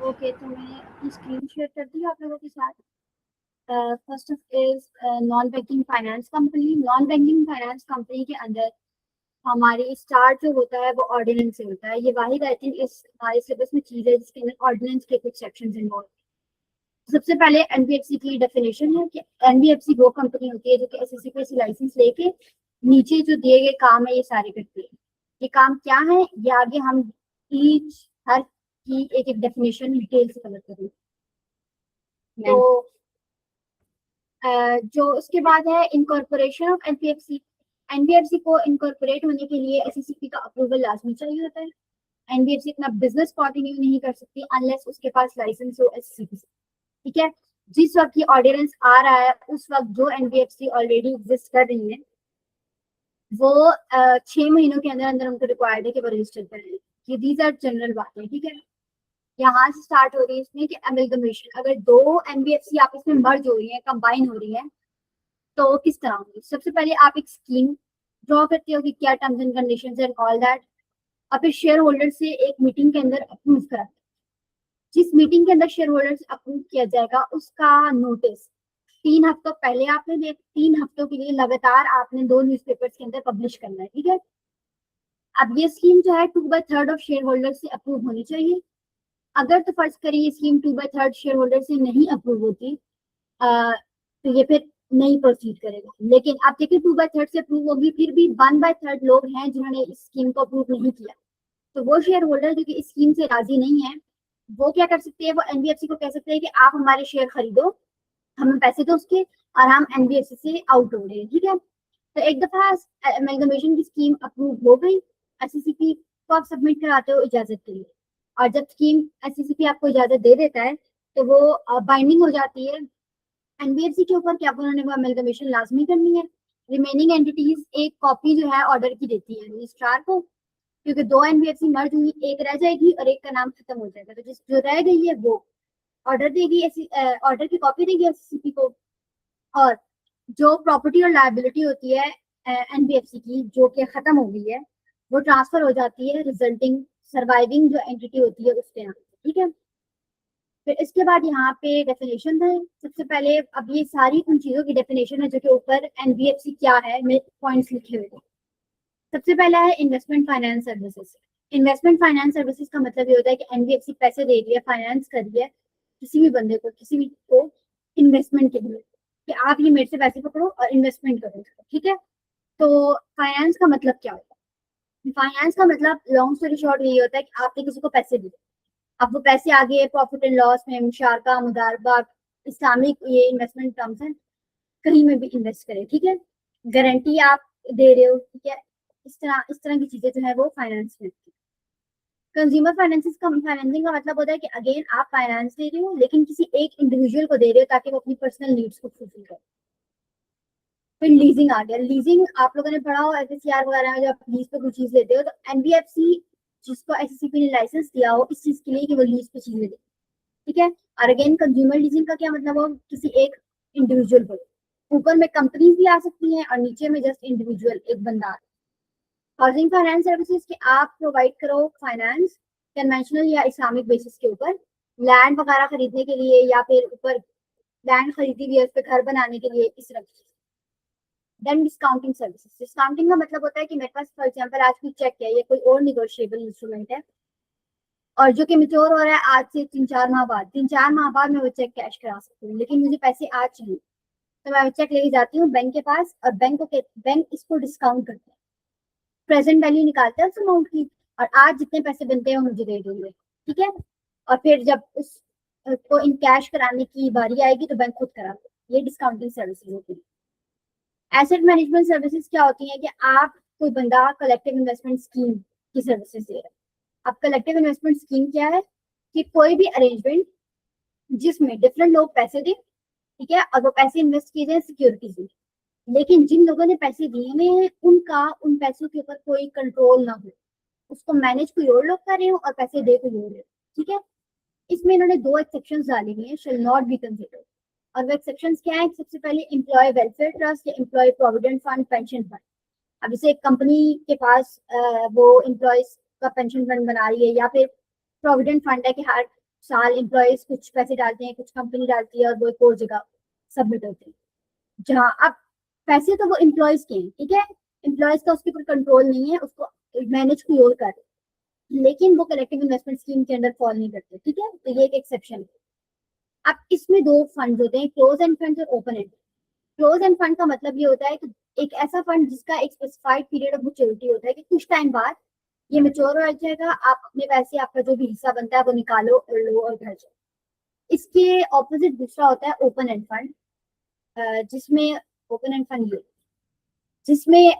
Okay, तो मैंने अपनी स्क्रीन शेयर कर दी आप लोगों के साथ। First of is non banking finance company. Non banking finance company के अंदर हमारी स्टार्ट जो होता है वो ऑर्डिनेंस से होता है। ये वाहिद आई थिंक इस हमारे सिलेबस में चीज है जिसके अंदर ऑर्डिनेंस के कुछ सेक्शंस इन्वॉल्व। सबसे पहले एनबीएफसी की डेफिनेशन है कि एनबीएफसी वो कंपनी होती है जो कि एसएससी से लाइसेंस लेके नीचे जो दिए गए काम है ये सारे करती है। ये काम क्या है ये आगे हम ईच हर की एक एक डेफिनेशन डिटेल से कवर करेंगे। तो जो उसके बाद है इनकॉर्पोरेशन ऑफ एनबीएफसी। एनबीएफसी को इनकॉर्पोरेट होने के लिए एसएससी का अप्रूवल लाजमी चाहिए होता है। एनबीएफसी अपना बिजनेस कंटिन्यू नहीं कर सकती अनलेस उसके पास लाइसेंस हो एसएससी से। ठीक है, जिस वक्त ये ऑर्डिनेंस आ रहा है उस वक्त जो एनबीएफसी ऑलरेडी एग्जिस्ट कर रही है वो 6 महीनों के अंदर अंदर उनको रिक्वायर्ड है कि वो रजिस्टर करें। ये दीज आर जनरल बातें। ठीक है, यहाँ से स्टार्ट हो रही है इसमें कि एमलगमेशन। अगर दो एनबीएफसी आपस में मर्ज हो रही है, कंबाइन हो रही है, तो किस तरह होगी। सबसे पहले आप एक स्कीम ड्रॉ करते हो कि क्या terms and conditions and all that, और फिर शेयर होल्डर से एक मीटिंग के अंदर अप्रूव कराते हैं। जिस मीटिंग के अंदर शेयर होल्डर से अप्रूव किया जाएगा उसका नोटिस 3 हफ्तों पहले आपने 3 हफ्तों के लिए लगातार आपने 2 न्यूज़पेपर्स के अंदर पब्लिश करना है। ठीक है, अब ये स्कीम जो है 2/3 ऑफ शेयर होल्डर से अप्रूव होनी चाहिए। अगर तो फर्ज करिए स्कीम 2/3 शेयर होल्डर से नहीं अप्रूव होती तो ये फिर नहीं प्रोसीड करेगा। लेकिन आप देखिए 2/3 से अप्रूव होगी, फिर भी 1/3 लोग हैं जिन्होंने इस स्कीम को अप्रूव नहीं किया। तो वो शेयर होल्डर जो कि इस स्कीम से राजी नहीं है वो क्या कर सकते हैं, वो एनबीएफसी को कह सकते हैं कि आप हमारे शेयर खरीदो, हमें पैसे दो उसके, और हम एनबीएफसी से आउट हो रहे हैं। ठीक है, तो एक दफा एमलगमेशन की स्कीम अप्रूव हो गई, एससीसीपी को आप सबमिट कराते हो इजाजत के लिए, और जब स्कीम एससीसीपी आपको इजाजत दे देता है तो वो बाइंडिंग हो जाती है एनबीएफसी के ऊपर कि अब उन्होंने वो अमेलगमेशन लाजमी करनी है। रिमेनिंग एंटिटीज एक कॉपी जो है ऑर्डर की देती है रजिस्ट्रार को, क्योंकि 2 एनबीएफसी मर्ज हुई, एक रह जाएगी और एक का नाम खत्म हो जाएगा। तो जिस जो रह गई है वो ऑर्डर देगी, ऐसी ऑर्डर की कॉपी देगी एससीसीपी को, और जो प्रॉपर्टी और लायबिलिटी होती है एनबीएफसी की जो कि खत्म हो गई है वो ट्रांसफर हो जाती है रिजल्टिंग सर्वाइविंग जो एंटिटी होती है उसके यहाँ। ठीक है, फिर इसके बाद यहाँ पे डेफिनेशन है। सबसे पहले अब ये सारी उन चीजों की डेफिनेशन है जो कि ऊपर एनबीएफसी क्या है में पॉइंट्स लिखे हुए थे। सबसे पहला है investment finance services. Investment finance services का मतलब ये होता है कि एनबीएफसी पैसे दे रही है, फाइनेंस कर रही है किसी भी बंदे को, किसी भी को इन्वेस्टमेंट के लिए कि आप ये मेरे से पैसे पकड़ो और इन्वेस्टमेंट करो। ठीक है, तो फाइनेंस का मतलब क्या होता है। फाइनेंस का मतलब लॉन्ग स्टोरी शॉर्ट यही होता है कि आपने किसी को पैसे दिए, अब वो पैसे आगे प्रॉफिट एंड लॉस में, मुशारका, मुदारबा, इस्लामिक ये इन्वेस्टमेंट टर्म्स हैं, कहीं में भी इन्वेस्ट करें। ठीक है, गारंटी आप दे रहे हो। ठीक है, इस तरह की चीजें जो है वो फाइनेंस में। कंज्यूमर फाइनेंसिस का फाइनेंसिंग का मतलब होता है कि अगेन आप फाइनेंस दे रहे हो लेकिन किसी एक इंडिविजुअल को दे रहे हो ताकि वो अपनी पर्सनल नीड्स को फुलफिल करे। फिर लीजिंग आ गया। लीजिंग आप लोगों ने पढ़ा हो एफएससीआर वगैरह में, जब लीज पे कुछ चीज लेते हो तो एनबीएफसी जिसको एससीसीपी ने लाइसेंस दिया हो इस चीज के लिए कि वो लीज पे चीजें दे। ठीक है, और अगेन कंज्यूमर लीजिंग का क्या मतलब हो, किसी एक इंडिविजुअल को, ऊपर में कंपनीज भी आ सकती हैं और नीचे में जस्ट इंडिविजुअल एक बंदा। हाउसिंग फाइनेंस सर्विसेज के आप प्रोवाइड करो फाइनेंस कन्वेंशनल या इस्लामिक बेसिस के ऊपर, लैंड वगैरह खरीदने के लिए, या फिर ऊपर लैंड खरीदी हुई है उस पर घर बनाने के लिए, इस तरह। Then discounting services. डिस्काउंटिंग का मतलब होता है कि मेरे पास फॉर एग्जांपल आज कोई चेक है या कोई और निगोशिएबल इंस्ट्रूमेंट है और जो कि मेच्योर हो रहा है आज से 3-4 माह बाद, 3-4 माह बाद मैं वो चेक कैश करा सकती हूँ, लेकिन मुझे पैसे आज चाहिए। तो मैं वो चेक लेके जाती हूँ बैंक के पास और बैंक इसको डिस्काउंट करता है, प्रेजेंट वैल्यू निकालता है उस अमाउंट की, और आज जितने पैसे बनते हैं वो मुझे दे देंगे। ठीक है, और फिर जब उस को इन कैश कराने की बारी आएगी तो बैंक खुद करा दे। ये डिस्काउंटिंग सर्विसेज होती है। एसेट मैनेजमेंट सर्विसेज क्या होती है कि आप कोई बंदा कलेक्टिव इन्वेस्टमेंट स्कीम की सर्विसेज दे रहा है। अब कलेक्टिव इन्वेस्टमेंट स्कीम क्या है कि कोई भी अरेंजमेंट जिसमें डिफरेंट लोग पैसे दें, ठीक है, और वो पैसे इन्वेस्ट किए जाए सिक्योरिटीज में, लेकिन जिन लोगों ने पैसे दिए हुए हैं उनका उन पैसों के ऊपर कोई कंट्रोल ना हो, उसको मैनेज कोई और लोग कर रहे हो और पैसे दे कोई और रहे हो। ठीक है, इसमें इन्होंने 2 एक्सेप्शन डाले हुए हैं, शेल नॉट बी कंसिडर्ड। और वो एक्सेप्शन क्या है, सबसे पहले एम्प्लॉय वेलफेयर ट्रस्ट या employ provident fund, pension fund. अब जैसे एक कंपनी के पास वो एम्प्लॉयज का पेंशन फंड बना रही है या फिर प्रोविडेंट फंड है कि हर साल एम्प्लॉयज कुछ पैसे डालते हैं, कुछ कंपनी डालती है और वो एक और जगह सबमिट होते हैं, जहाँ अब पैसे तो वो एम्प्लॉयज के हैं, ठीक है, एम्प्लॉयज का उसके ऊपर कंट्रोल नहीं है, उसको मैनेज कोई और कर रहे हैं, लेकिन वो कलेक्टिव इन्वेस्टमेंट स्कीम के अंदर फॉल नहीं करते, ठीक है, तो ये एक एक्सेप्शन है। अब इसमें दो फंड होते हैं, क्लोज एंड फंड और open and. Close end fund का मतलब ये होता है कि एक ऐसा फंड जिसका एक स्पेसिफाइड पीरियड ऑफ मैच्योरिटी होता है कि कुछ टाइम बाद ये मैच्योर हो जाएगा, आप अपने पैसे, आपका जो भी हिस्सा बनता है वो निकालो और लो और घर जाओ। इसके ऑपोजिट दूसरा होता है ओपन एंड फंड, जिसमें ओपन एंड फंड ये जिसमें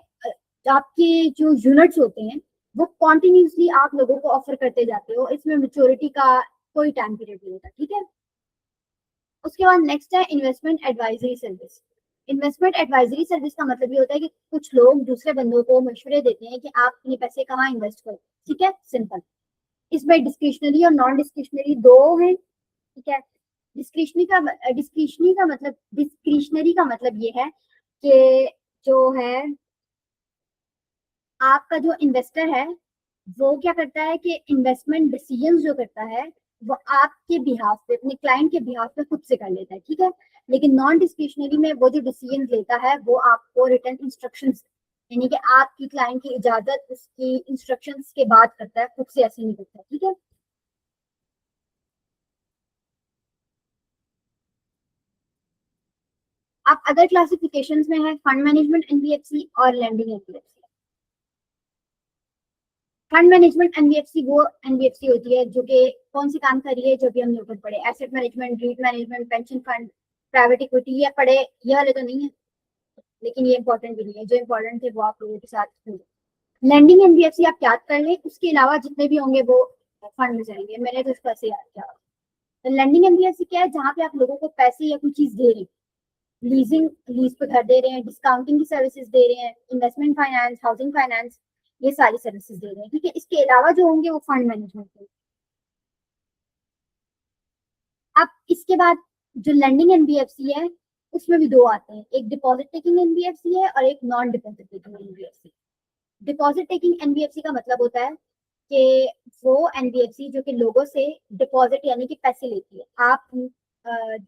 आपके जो यूनिट्स होते हैं वो कॉन्टिन्यूसली आप लोगों को ऑफर करते जाते हो, इसमें मैच्योरिटी का कोई टाइम पीरियड नहीं होता, ठीक है। उसके बाद नेक्स्ट है investment advisory service. Investment advisory service का मतलब ये होता है कि कुछ लोग दूसरे बंदों को मशवरे देते हैं कि आप अपने पैसे कहाँ इन्वेस्ट करो, ठीक है, सिंपल। इसमें डिस्क्रिशनरी और नॉन डिस्क्रिशनरी दो हैं, ठीक है। डिस्क्रिशनरी का मतलब ये है कि जो है आपका जो इन्वेस्टर है वो क्या करता है कि इन्वेस्टमेंट डिसीजन जो करता है वो आपके बिहाफ पे, अपने क्लाइंट के बिहाफ पे खुद से कर लेता है, ठीक है। लेकिन नॉन डिस्क्रिशनरी में वो जो डिसीजन लेता है वो आपको रिटर्न इंस्ट्रक्शंस, यानी कि आपकी क्लाइंट की इजाजत उसकी इंस्ट्रक्शंस के बाद करता है, खुद से ऐसे नहीं करता, ठीक है। आप अदर क्लासिफिकेशंस में है फंड मैनेजमेंट एनबीएफसी और lending NBFC. Fund management NBFC वो एनबीएफसी होती है जो कि कौन सी काम कर रही है, जो भी हमने ऊपर पढ़े, asset management, REIT management, pension fund, private equity, ये पढ़े, ये वाले तो नहीं है, लेकिन ये इंपॉर्टेंट भी नहीं है, जो इंपॉर्टेंट थे वो आप लोगों के साथ। लैंडिंग एनबीएफसी आप याद कर लें, उसके अलावा जितने भी होंगे वो फंड में जाएंगे, मैंने तो इसको ऐसे याद किया। तो लैंडिंग एनबीएफसी क्या है, जहाँ पे आप लोगों को पैसे या कोई चीज दे रहे हैं, लीजिंग, लीज पे घर दे रहे हैं, डिस्काउंटिंग की सर्विसेज दे रहे हैं, इन्वेस्टमेंट फाइनेंस, हाउसिंग फाइनेंस, ये सारी सर्विसेज दे रहे हैं, ठीक है। इसके अलावा जो होंगे वो फंड मैनेजमेंट के। अब इसके बाद जो लैंडिंग एनबीएफसी है उसमें भी दो आते हैं, एक डिपॉजिट टेकिंग एनबीएफसी है और एक non deposit taking NBFC. Deposit taking NBFC का मतलब होता है कि वो एनबीएफसी जो कि लोगों से डिपॉजिट यानी कि पैसे लेती है, आप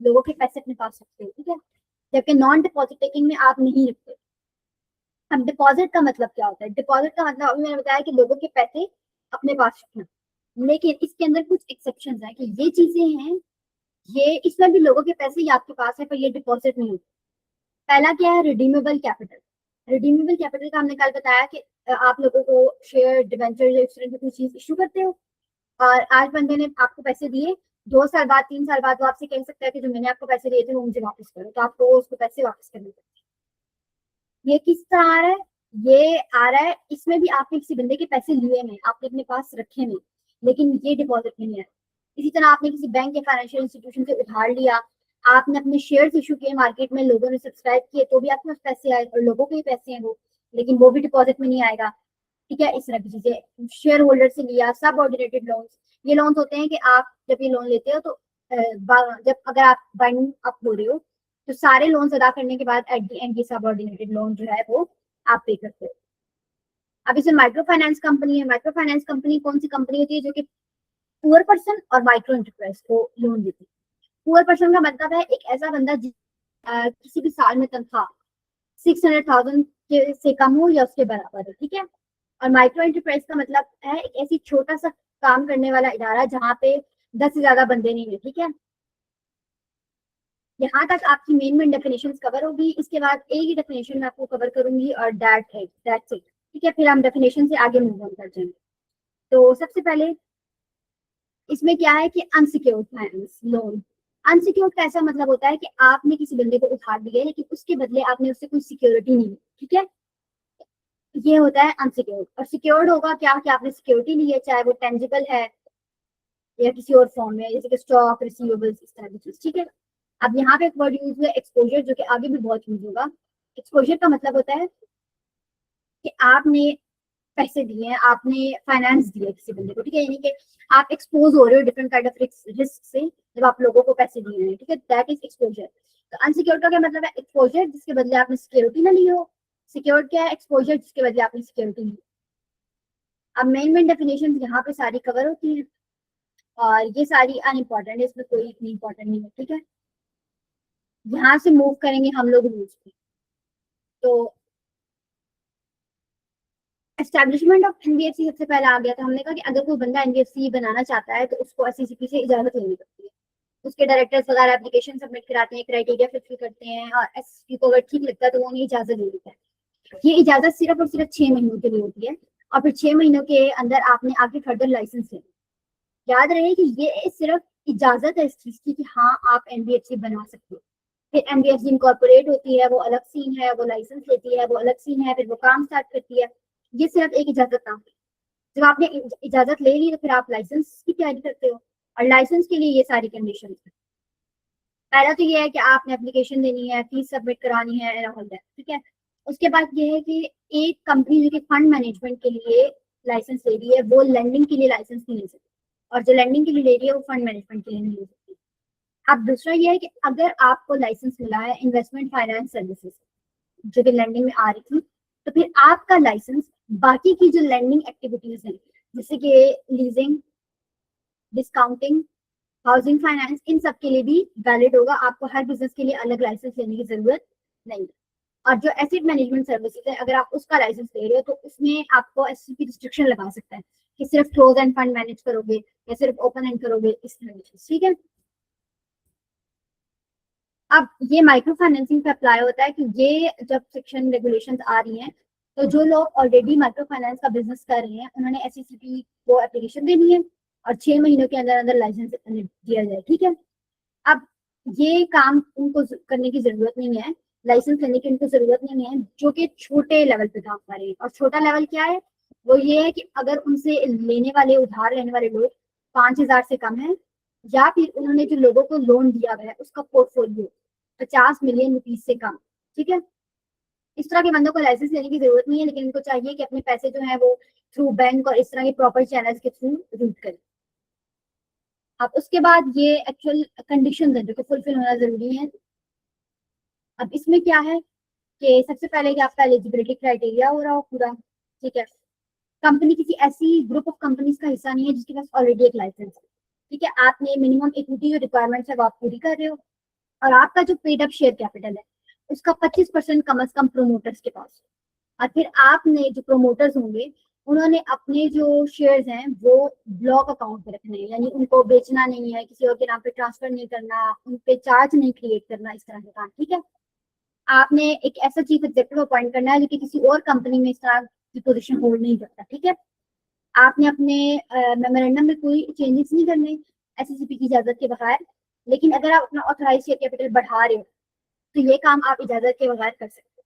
लोगों के पैसे अपने पास रखते हो, ठीक है, जबकि नॉन डिपॉजिट टेकिंग में आप नहीं रखते। अब डिपॉजिट का मतलब क्या होता है, डिपॉजिट का मतलब अभी मैंने बताया कि लोगों के पैसे अपने पास रखना, लेकिन इसके अंदर कुछ एक्सेप्शन है कि ये चीजें हैं, ये इसमें भी लोगों के पैसे ही आपके पास है पर ये डिपॉजिट नहीं होते। पहला क्या है, रिडीमेबल कैपिटल। रिडीमेबल कैपिटल का हमने कल बताया कि आप लोगों को शेयर, डिवेंचर या इस तरह की कोई चीज इशू करते हो और आज बंदे ने आपको पैसे दिए, 2 साल बाद, 3 साल बाद वो आपसे कह सकता है कि जो मैंने आपको पैसे दिए थे वो मुझे वापस करो, तो आपको उसको पैसे वापस करने पड़ते हैं। ये किस तरह आ रहा है, ये आ रहा है, इसमें भी आपने किसी बंदे के पैसे लिए हैं, आपने अपने पास रखे हैं, लेकिन ये डिपॉजिट नहीं है। इसी तरह आपने किसी बैंक या फाइनेंशियल इंस्टीट्यूशन से उधार लिया, आपने अपने शेयर्स इशू किए मार्केट में, लोगों ने सब्सक्राइब किए तो भी आपके पास पैसे आए और लोगों के ही पैसे हैं वो, लेकिन वो भी डिपॉजिट में नहीं आएगा, ठीक है। इस तरह की चीजें, शेयर होल्डर से लिया, सब ऑर्डिनेटेड लोन्स, ये लोन्स होते हैं कि आप जब ये लोन लेते हो तो जब अगर आप बाइंडिंग अप हो रहे हो तो सारे लोन्स अदा करने के बाद एट द एंड ये सब ऑर्डिनेटेड लोन जो है वो आप पे करते हो। अब इसे माइक्रो फाइनेंस कंपनी है। माइक्रो फाइनेंस कंपनी कौन सी कंपनी होती है, जो कि पुअर पर्सन और माइक्रो एंटरप्राइज को लोन देती है। पुअर पर्सन का मतलब है एक ऐसा बंदा किसी भी साल में तनख्वाह 600,000 से कम हो या उसके बराबर है, ठीक है। और माइक्रो एंटरप्राइज का मतलब है एक ऐसी छोटा सा काम करने वाला इदारा जहाँ पे 10 से ज्यादा बंदे नहीं है, ठीक है। यहाँ तक आपकी मेन डेफिनेशन कवर होगी, इसके बाद एक ही डेफिनेशन मैं आपको कवर करूंगी और दैट्स इट, ठीक है। फिर हम डेफिनेशन से आगे मूव ऑन कर जाएंगे। तो सबसे पहले इसमें क्या है कि अनसिक्योर्ड फाइनेंस लोन। अनसिक्योर्ड का ऐसा मतलब होता है कि आपने किसी बंदे को उधार दिया लेकिन उसके बदले आपने उससे कोई सिक्योरिटी नहीं ली, ठीक है, ये होता है अनसिक्योर्ड। और सिक्योर्ड होगा क्या, कि आपने सिक्योरिटी ली है, चाहे वो टेंजिबल है या किसी और फॉर्म में, जैसे कि स्टॉक, रिसीवेबल्स, इस तरह की चीज, ठीक है। अब यहाँ पे एक वर्ड यूज हुआ एक्सपोजर, जो कि आगे भी बहुत यूज होगा। एक्सपोजर का मतलब होता है कि आपने पैसे दिए हैं, आपने फाइनेंस दिया किसी बंदे को, ठीक है, यानी कि आप एक्सपोज हो रहे हो डिफरेंट काइंड ऑफ रिस्क से जब आप लोगों को पैसे दिए हैं, ठीक है, दैट इज एक्सपोजर। तो अनसिक्योर्ड का क्या मतलब है, एक्सपोजर जिसके बदले आपने सिक्योरिटी ना ली हो। सिक्योर्ड क्या है, एक्सपोजर जिसके बदले आपने सिक्योरिटी ली। अब मेन डेफिनेशन यहाँ पे सारी कवर होती है। और ये सारी अनइम्पॉर्टेंट है, इसमें कोई इतनी इंपॉर्टेंट नहीं है, ठीक है। यहाँ से मूव करेंगे हम लोग रूल्स पे। तो एस्टेब्लिशमेंट ऑफ एनबीएफसी सबसे पहले आ गया था। हमने कहा कि अगर कोई बंदा एनबीएफसी बनाना चाहता है तो उसको एससीसीपी से इजाजत लेनी पड़ती है। उसके डायरेक्टर्स वगैरह एप्लीकेशन सबमिट कराते हैं, क्राइटेरिया फिल करते हैं, और एससीसीपी को अगर ठीक लगता है तो वो उन्हें इजाजत दे देता है। ये इजाजत सिर्फ और सिर्फ 6 महीनों के लिए होती है, और फिर 6 महीनों के अंदर आपने आगे फर्दर लाइसेंस लेना। याद रहे कि ये सिर्फ इजाजत है इस चीज की कि हाँ आप एनबीएफसी बना सकते हो। फिर एनबीएफसी इनकॉर्पोरेट होती है, वो अलग सीन है, वो लाइसेंस लेती है, वो अलग सीन है, फिर वो काम स्टार्ट करती है। ये सिर्फ एक इजाजत नाम है। जब आपने इजाजत ले ली तो फिर आप लाइसेंस की तैयारी करते हो, और लाइसेंस के लिए ये सारी कंडीशन है। पहला तो ये है कि आपने एप्लीकेशन देनी है, फीस सबमिट करानी है एंड ऑल दैट, ठीक है। उसके बाद ये है कि एक कंपनी जो कि फंड मैनेजमेंट के लिए लाइसेंस ले रही है वो लेंडिंग के लिए लाइसेंस नहीं ले सकती, और जो लेंडिंग के लिए ले रही है वो फंड मैनेजमेंट के लिए नहीं ले सकती। अब दूसरा ये है कि अगर आपको लाइसेंस मिला है इन्वेस्टमेंट फाइनेंस सर्विसेज जो कि लेंडिंग में आ रही थी, तो फिर आपका लाइसेंस बाकी की जो लेंडिंग एक्टिविटीज है जैसे कि लीजिंग, डिस्काउंटिंग, हाउसिंग फाइनेंस, इन सब के लिए भी वैलिड होगा। आपको हर बिजनेस के लिए अलग लाइसेंस लेने की जरूरत नहीं है। और जो एसेट मैनेजमेंट सर्विसेज है अगर आप उसका लाइसेंस ले रहे हो तो उसमें आपको एससीपी रिस्ट्रिक्शन लगा सकता है कि सिर्फ क्लोज एंड फंड मैनेज करोगे या सिर्फ ओपन एंड करोगे, इस तरह की, ठीक है। अब ये माइक्रो फाइनेंसिंग पे अप्लाई होता है कि ये जब सेक्शन रेगुलेशंस आ रही हैं तो जो लोग ऑलरेडी माइक्रो फाइनेंस का बिजनेस कर रहे हैं उन्होंने एससीसीपी को एप्लीकेशन देनी है और 6 महीनों के अंदर अंदर लाइसेंस दिया जाए, ठीक है। अब ये काम उनको करने की जरूरत नहीं है, लाइसेंस लेने की उनको जरूरत नहीं है जो कि छोटे लेवल पे काम कर रहे हैं। और छोटा लेवल क्या है, वो ये है कि अगर उनसे लेने वाले उधार लेने वाले लोग 5,000 से कम है, या फिर उन्होंने जो लोगों को लोन दिया हुआ है उसका पोर्टफोलियो 50 मिलियन रुपीज से कम, ठीक है। इस तरह के बंदों को लाइसेंस लेने की जरूरत नहीं है, लेकिन उनको चाहिए कि अपने पैसे जो है वो थ्रू बैंक और इस तरह के प्रॉपर चैनल्स के थ्रू रूट करें। अब उसके बाद ये एक्चुअल कंडीशन है जो कि फुलफिल होना जरूरी है। अब इसमें क्या है कि सबसे पहले कि आपका एलिजिबिलिटी क्राइटेरिया हो रहा हो पूरा, ठीक है। कंपनी किसी ऐसी ग्रुप ऑफ कंपनीज का हिस्सा नहीं है जिसके पास ऑलरेडी एक लाइसेंस है, ठीक है। आपने मिनिमम इक्विटी जो रिक्वायरमेंट्स है वो आप पूरी कर रहे हो, और आपका जो पेड अप शेयर कैपिटल है उसका 25% कम से कम प्रोमोटर्स के पास। और फिर आपने जो प्रोमोटर्स होंगे उन्होंने अपने जो शेयर्स हैं वो ब्लॉक अकाउंट पे रखने हैं, यानी उनको बेचना नहीं है, किसी और के नाम पे ट्रांसफर नहीं करना, उन पे चार्ज नहीं क्रिएट करना, इस तरह के काम, ठीक है। आपने एक ऐसा चीफ एग्जीक्यूटिव अपॉइंट करना है जो कि किसी और कंपनी में इस तरह की पोजीशन होल्ड नहीं करता, ठीक है। आपने अपने मेमोरेंडम में कोई चेंजेस नहीं करने एससीसीपी की इजाजत के बगैर, लेकिन अगर आप अपना ऑथराइज शेयर कैपिटल बढ़ा रहे हो तो ये काम आप इजाजत के बगैर कर सकते हो।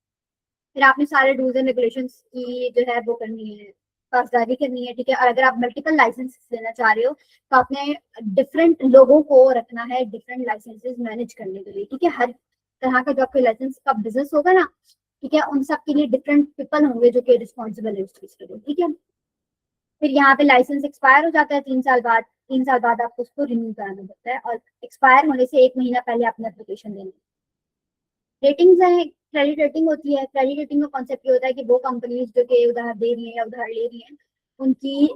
फिर आपने सारे रूल्स एंड रेगुलेशंस की जो है वो करनी है, पासदारी करनी है, ठीक है। और अगर आप मल्टीपल लाइसेंस लेना चाह रहे हो तो आपने डिफरेंट लोगों को रखना है डिफरेंट लाइसेंसेस मैनेज करने के लिए, ठीक है। हर तरह का जो आपके लाइसेंस का बिजनेस होगा ना, ठीक है, उन सब के लिए डिफरेंट पीपल होंगे जो कि रिस्पॉन्सिबल है उस चीज के लिए, ठीक है। फिर यहाँ पे लाइसेंस एक्सपायर हो जाता है 3 साल बाद, 3 साल बाद आपको उसको रिन्यू कराना पड़ता है, और एक्सपायर होने से 1 महीना पहले आपने एप्लीकेशन देनी है। रेटिंग्स है, क्रेडिट रेटिंग होती है। क्रेडिट रेटिंग का कॉन्सेप्ट ये होता है कि वो कंपनीज जो कि उधार दे रही है या उधार ले रही है उनकी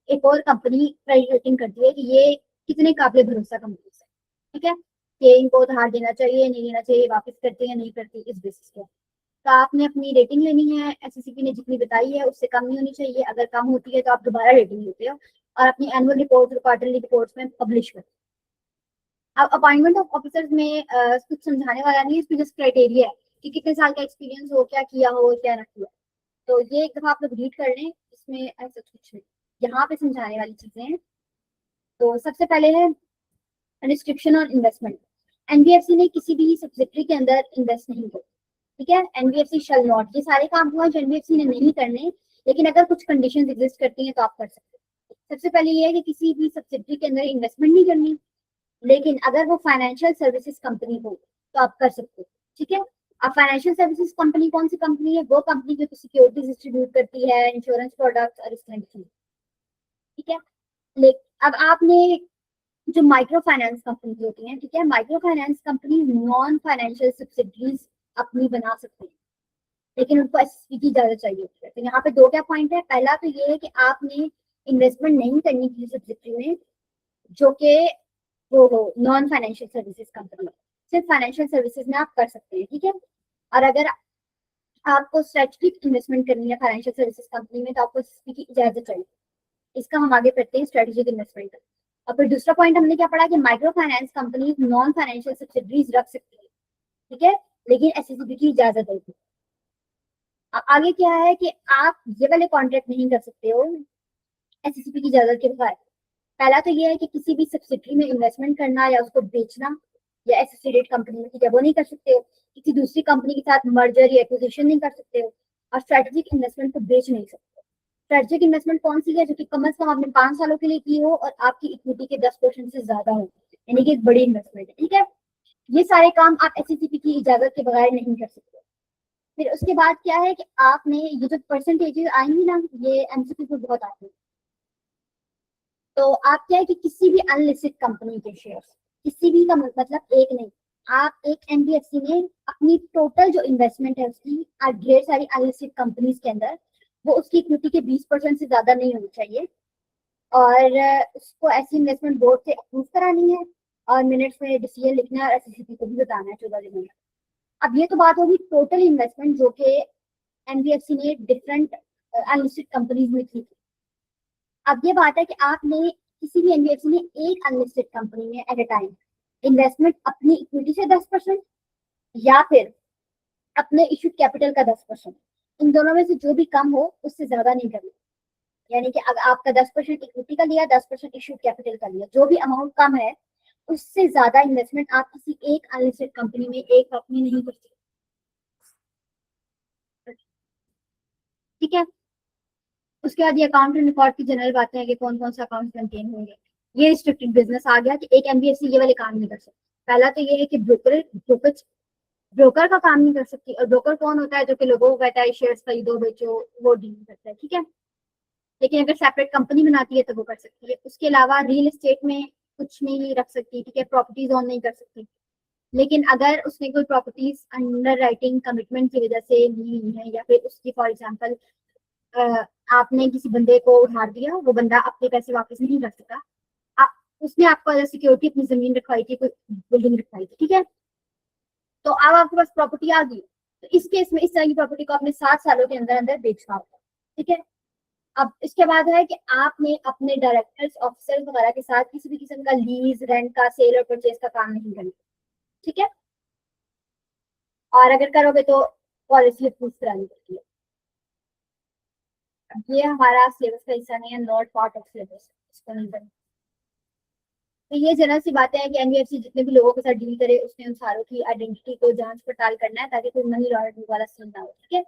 एक और कंपनी क्रेडिट रेटिंग करती है कि ये कितने काबिल भरोसा कंपनी है, ठीक है, कि इनको उधार देना चाहिए नहीं देना चाहिए, वापस करती है नहीं करती, इस बेसिस पे। तो आपने अपनी रेटिंग लेनी है, एससीसीपी ने जितनी बताई है उससे कम नहीं होनी चाहिए। अगर कम होती है तो आप दोबारा रेटिंग लेते हो और अपनी एनुअल रिपोर्ट और क्वार्टरली रिपोर्ट्स में पब्लिश करते हो। अब अपॉइंटमेंट ऑफ ऑफिसर्स में कुछ समझाने वाला नहीं है, इसमें जस्ट क्राइटेरिया है कि कितने साल का एक्सपीरियंस हो, क्या किया हो, क्या ना किया। तो ये एक दफा आप लोग रीड कर लें, इसमें ऐसा कुछ नहीं, यहाँ पे समझाने वाली चीजें हैं। तो सबसे पहले है रिस्ट्रिक्शन ऑन इन्वेस्टमेंट। एनबीएफसी ने किसी भी सब्सिडरी के अंदर इन्वेस्ट नहीं किया, ठीक है। एनबीएफसी शैल नॉट, ये सारे काम हुआ जो एनबीएफसी ने नहीं करने, लेकिन अगर कुछ कंडीशंस एग्जिस्ट करती हैं तो आप कर सकते हैं। सबसे पहले ये है कि किसी भी सब्सिडरी के अंदर इन्वेस्टमेंट नहीं करनी, लेकिन अगर वो फाइनेंशियल सर्विसेज कंपनी हो तो आप कर सकते हो, ठीक है। अब फाइनेंशियल सर्विसेज कंपनी कौन सी कंपनी है, वो कंपनी जो सिक्योरिटीज डिस्ट्रीब्यूट करती है, इंश्योरेंस प्रोडक्ट्स और इस तरह की चीजें, ठीक है। लेकिन अब आपने जो माइक्रो फाइनेंस कंपनी होती हैं, ठीक है, micro finance company non financial subsidiaries अपनी बना सकती है, लेकिन उनको एससीपी की इजाजत चाहिए होती है। तो यहाँ पे दो क्या पॉइंट है, पहला तो ये है कि आपने इन्वेस्टमेंट नहीं करनी किसी सब्सिडरी में, जो कि वो हो नॉन फाइनेंशियल सर्विसेज कंपनी, सिर्फ फाइनेंशियल सर्विसेज में आप कर सकते हैं, ठीक है। और अगर आपको स्ट्रेटेजिक इन्वेस्टमेंट करनी है फाइनेंशियल सर्विसेज कंपनी में तो आपको एसएससी की इजाजत चाहिए। इसका हम आगे पढ़ते हैं स्ट्रेटेजिक इन्वेस्टमेंट का। और फिर दूसरा पॉइंट हमने क्या पढ़ा कि micro finance company non financial subsidiaries रख सकती है, ठीक है, लेकिन एसएससी की इजाजत होगी। आगे क्या है कि आप ये वाले कॉन्ट्रैक्ट नहीं कर सकते हो एसएससी की इजाजत के बगैर। पहला तो ये है कि किसी भी सब्सिडरी में इन्वेस्टमेंट करना या उसको बेचना या एसोसिएटेड कंपनी में, ठीक है, वो नहीं कर सकते हो। किसी दूसरी कंपनी के साथ मर्जर या एक्विजिशन नहीं कर सकते हो। और स्ट्रेटेजिक इन्वेस्टमेंट को बेच नहीं सकते। स्ट्रेटेजिक इन्वेस्टमेंट कौन सी है? जो कि कम से कम आपने 5 सालों के लिए की हो और आपकी इक्विटी के 10% से ज्यादा हो, यानी कि एक बड़ी इन्वेस्टमेंट है, ठीक है। ये सारे काम आप एसएससी की इजाजत के बगैर नहीं कर सकते। फिर उसके बाद क्या है कि आपने ये जो परसेंटेजेस आएंगी ना, ये एमसीक्यू में बहुत आते हैं। तो आप क्या है कि किसी भी अनलिस्टेड कंपनी के शेयर्स, किसी भी का मतलब एक नहीं, आप एक एनबीएफसी में अपनी टोटल जो इन्वेस्टमेंट है उसकी ढेर सारी अनलिस्टेड कंपनीज के अंदर, वो उसकी इक्विटी के 20% से ज्यादा नहीं होनी चाहिए। और उसको ऐसी इन्वेस्टमेंट बोर्ड से अप्रूव करानी है और मिनट्स में डिसीजन लिखना है और एसएससी को भी बताना है 14 दिन में। अब ये तो बात होगी टोटल इन्वेस्टमेंट जो कि एनबीएफसी ने डिफरेंट अनलिस्टेड कंपनीज में की थी। अब ये बात है कि आपने किसी भी एनबीएफसी में एक अनलिस्टेड कंपनी में एट ए टाइम इन्वेस्टमेंट अपनी इक्विटी से 10% या फिर अपने इश्यूड कैपिटल का 10%, इन दोनों में से जो भी कम हो उससे ज्यादा नहीं करना। यानी कि अगर आपका 10% इक्विटी का लिया, 10% इश्यूड कैपिटल का लिया, जो भी अमाउंट कम है उससे ज्यादा इन्वेस्टमेंट आप किसी एक अनलिस्टेड कंपनी में एक वक्त में नहीं कर सकते, ठीक है। उसके बाद ये अकाउंट एंड रिकॉर्ड की जनरल बातें हैं कि कौन कौन सा अकाउंट मेंटेन होंगे। ये रिस्ट्रिक्टेड बिजनेस आ गया कि एक एनबीएफसी ये वाले काम नहीं कर सकता। पहला तो ये है कि ब्रोकर का काम नहीं कर सकती। और ब्रोकर कौन होता है? जो कि लोगों को कहता है शेयर्स खरीदो बेचो, वो डील करता है, ठीक है। लेकिन अगर सेपरेट कंपनी बनाती है तो वो कर सकती है। उसके अलावा रियल एस्टेट में कुछ नहीं रख सकती, ठीक है, प्रॉपर्टीज ऑन नहीं कर सकती। लेकिन अगर उसने कोई प्रॉपर्टीज अंडर राइटिंग कमिटमेंट की वजह से ली हुई है, या फिर उसकी फॉर एग्जाम्पल आपने किसी बंदे को उधार दिया, वो बंदा अपने पैसे वापस नहीं कर सका, उसने आपको एज सिक्योरिटी अपनी जमीन रखवाई थी, कोई बिल्डिंग रखवाई थी, ठीक है, तो अब आपके पास प्रॉपर्टी आ गई, तो इस केस में इस तरह की प्रॉपर्टी को आपने 7 सालों के अंदर अंदर बेचना होगा, ठीक है। अब इसके बाद है कि आपने अपने डायरेक्टर्स ऑफिसर्स वगैरह के साथ किसी भी किस्म का लीज, रेंट का, सेल और परचेज का काम नहीं करना, ठीक है। और अगर करोगे तो पॉलिसी अप्रूव करानी पड़ती है। ये हमारा सिलेबस का हिस्सा नहीं है, नॉट पार्ट ऑफ सिलेबस, इसको नहीं करना। तो ये जनरल सी बातें हैं कि एनबीएफसी जितने भी लोगों के साथ डील करे उसने उन सारों की आइडेंटिटी को जांच पड़ताल करना है ताकि कोई मनी लॉन्ड्रिंग वाला सीन ना हो, ठीक है।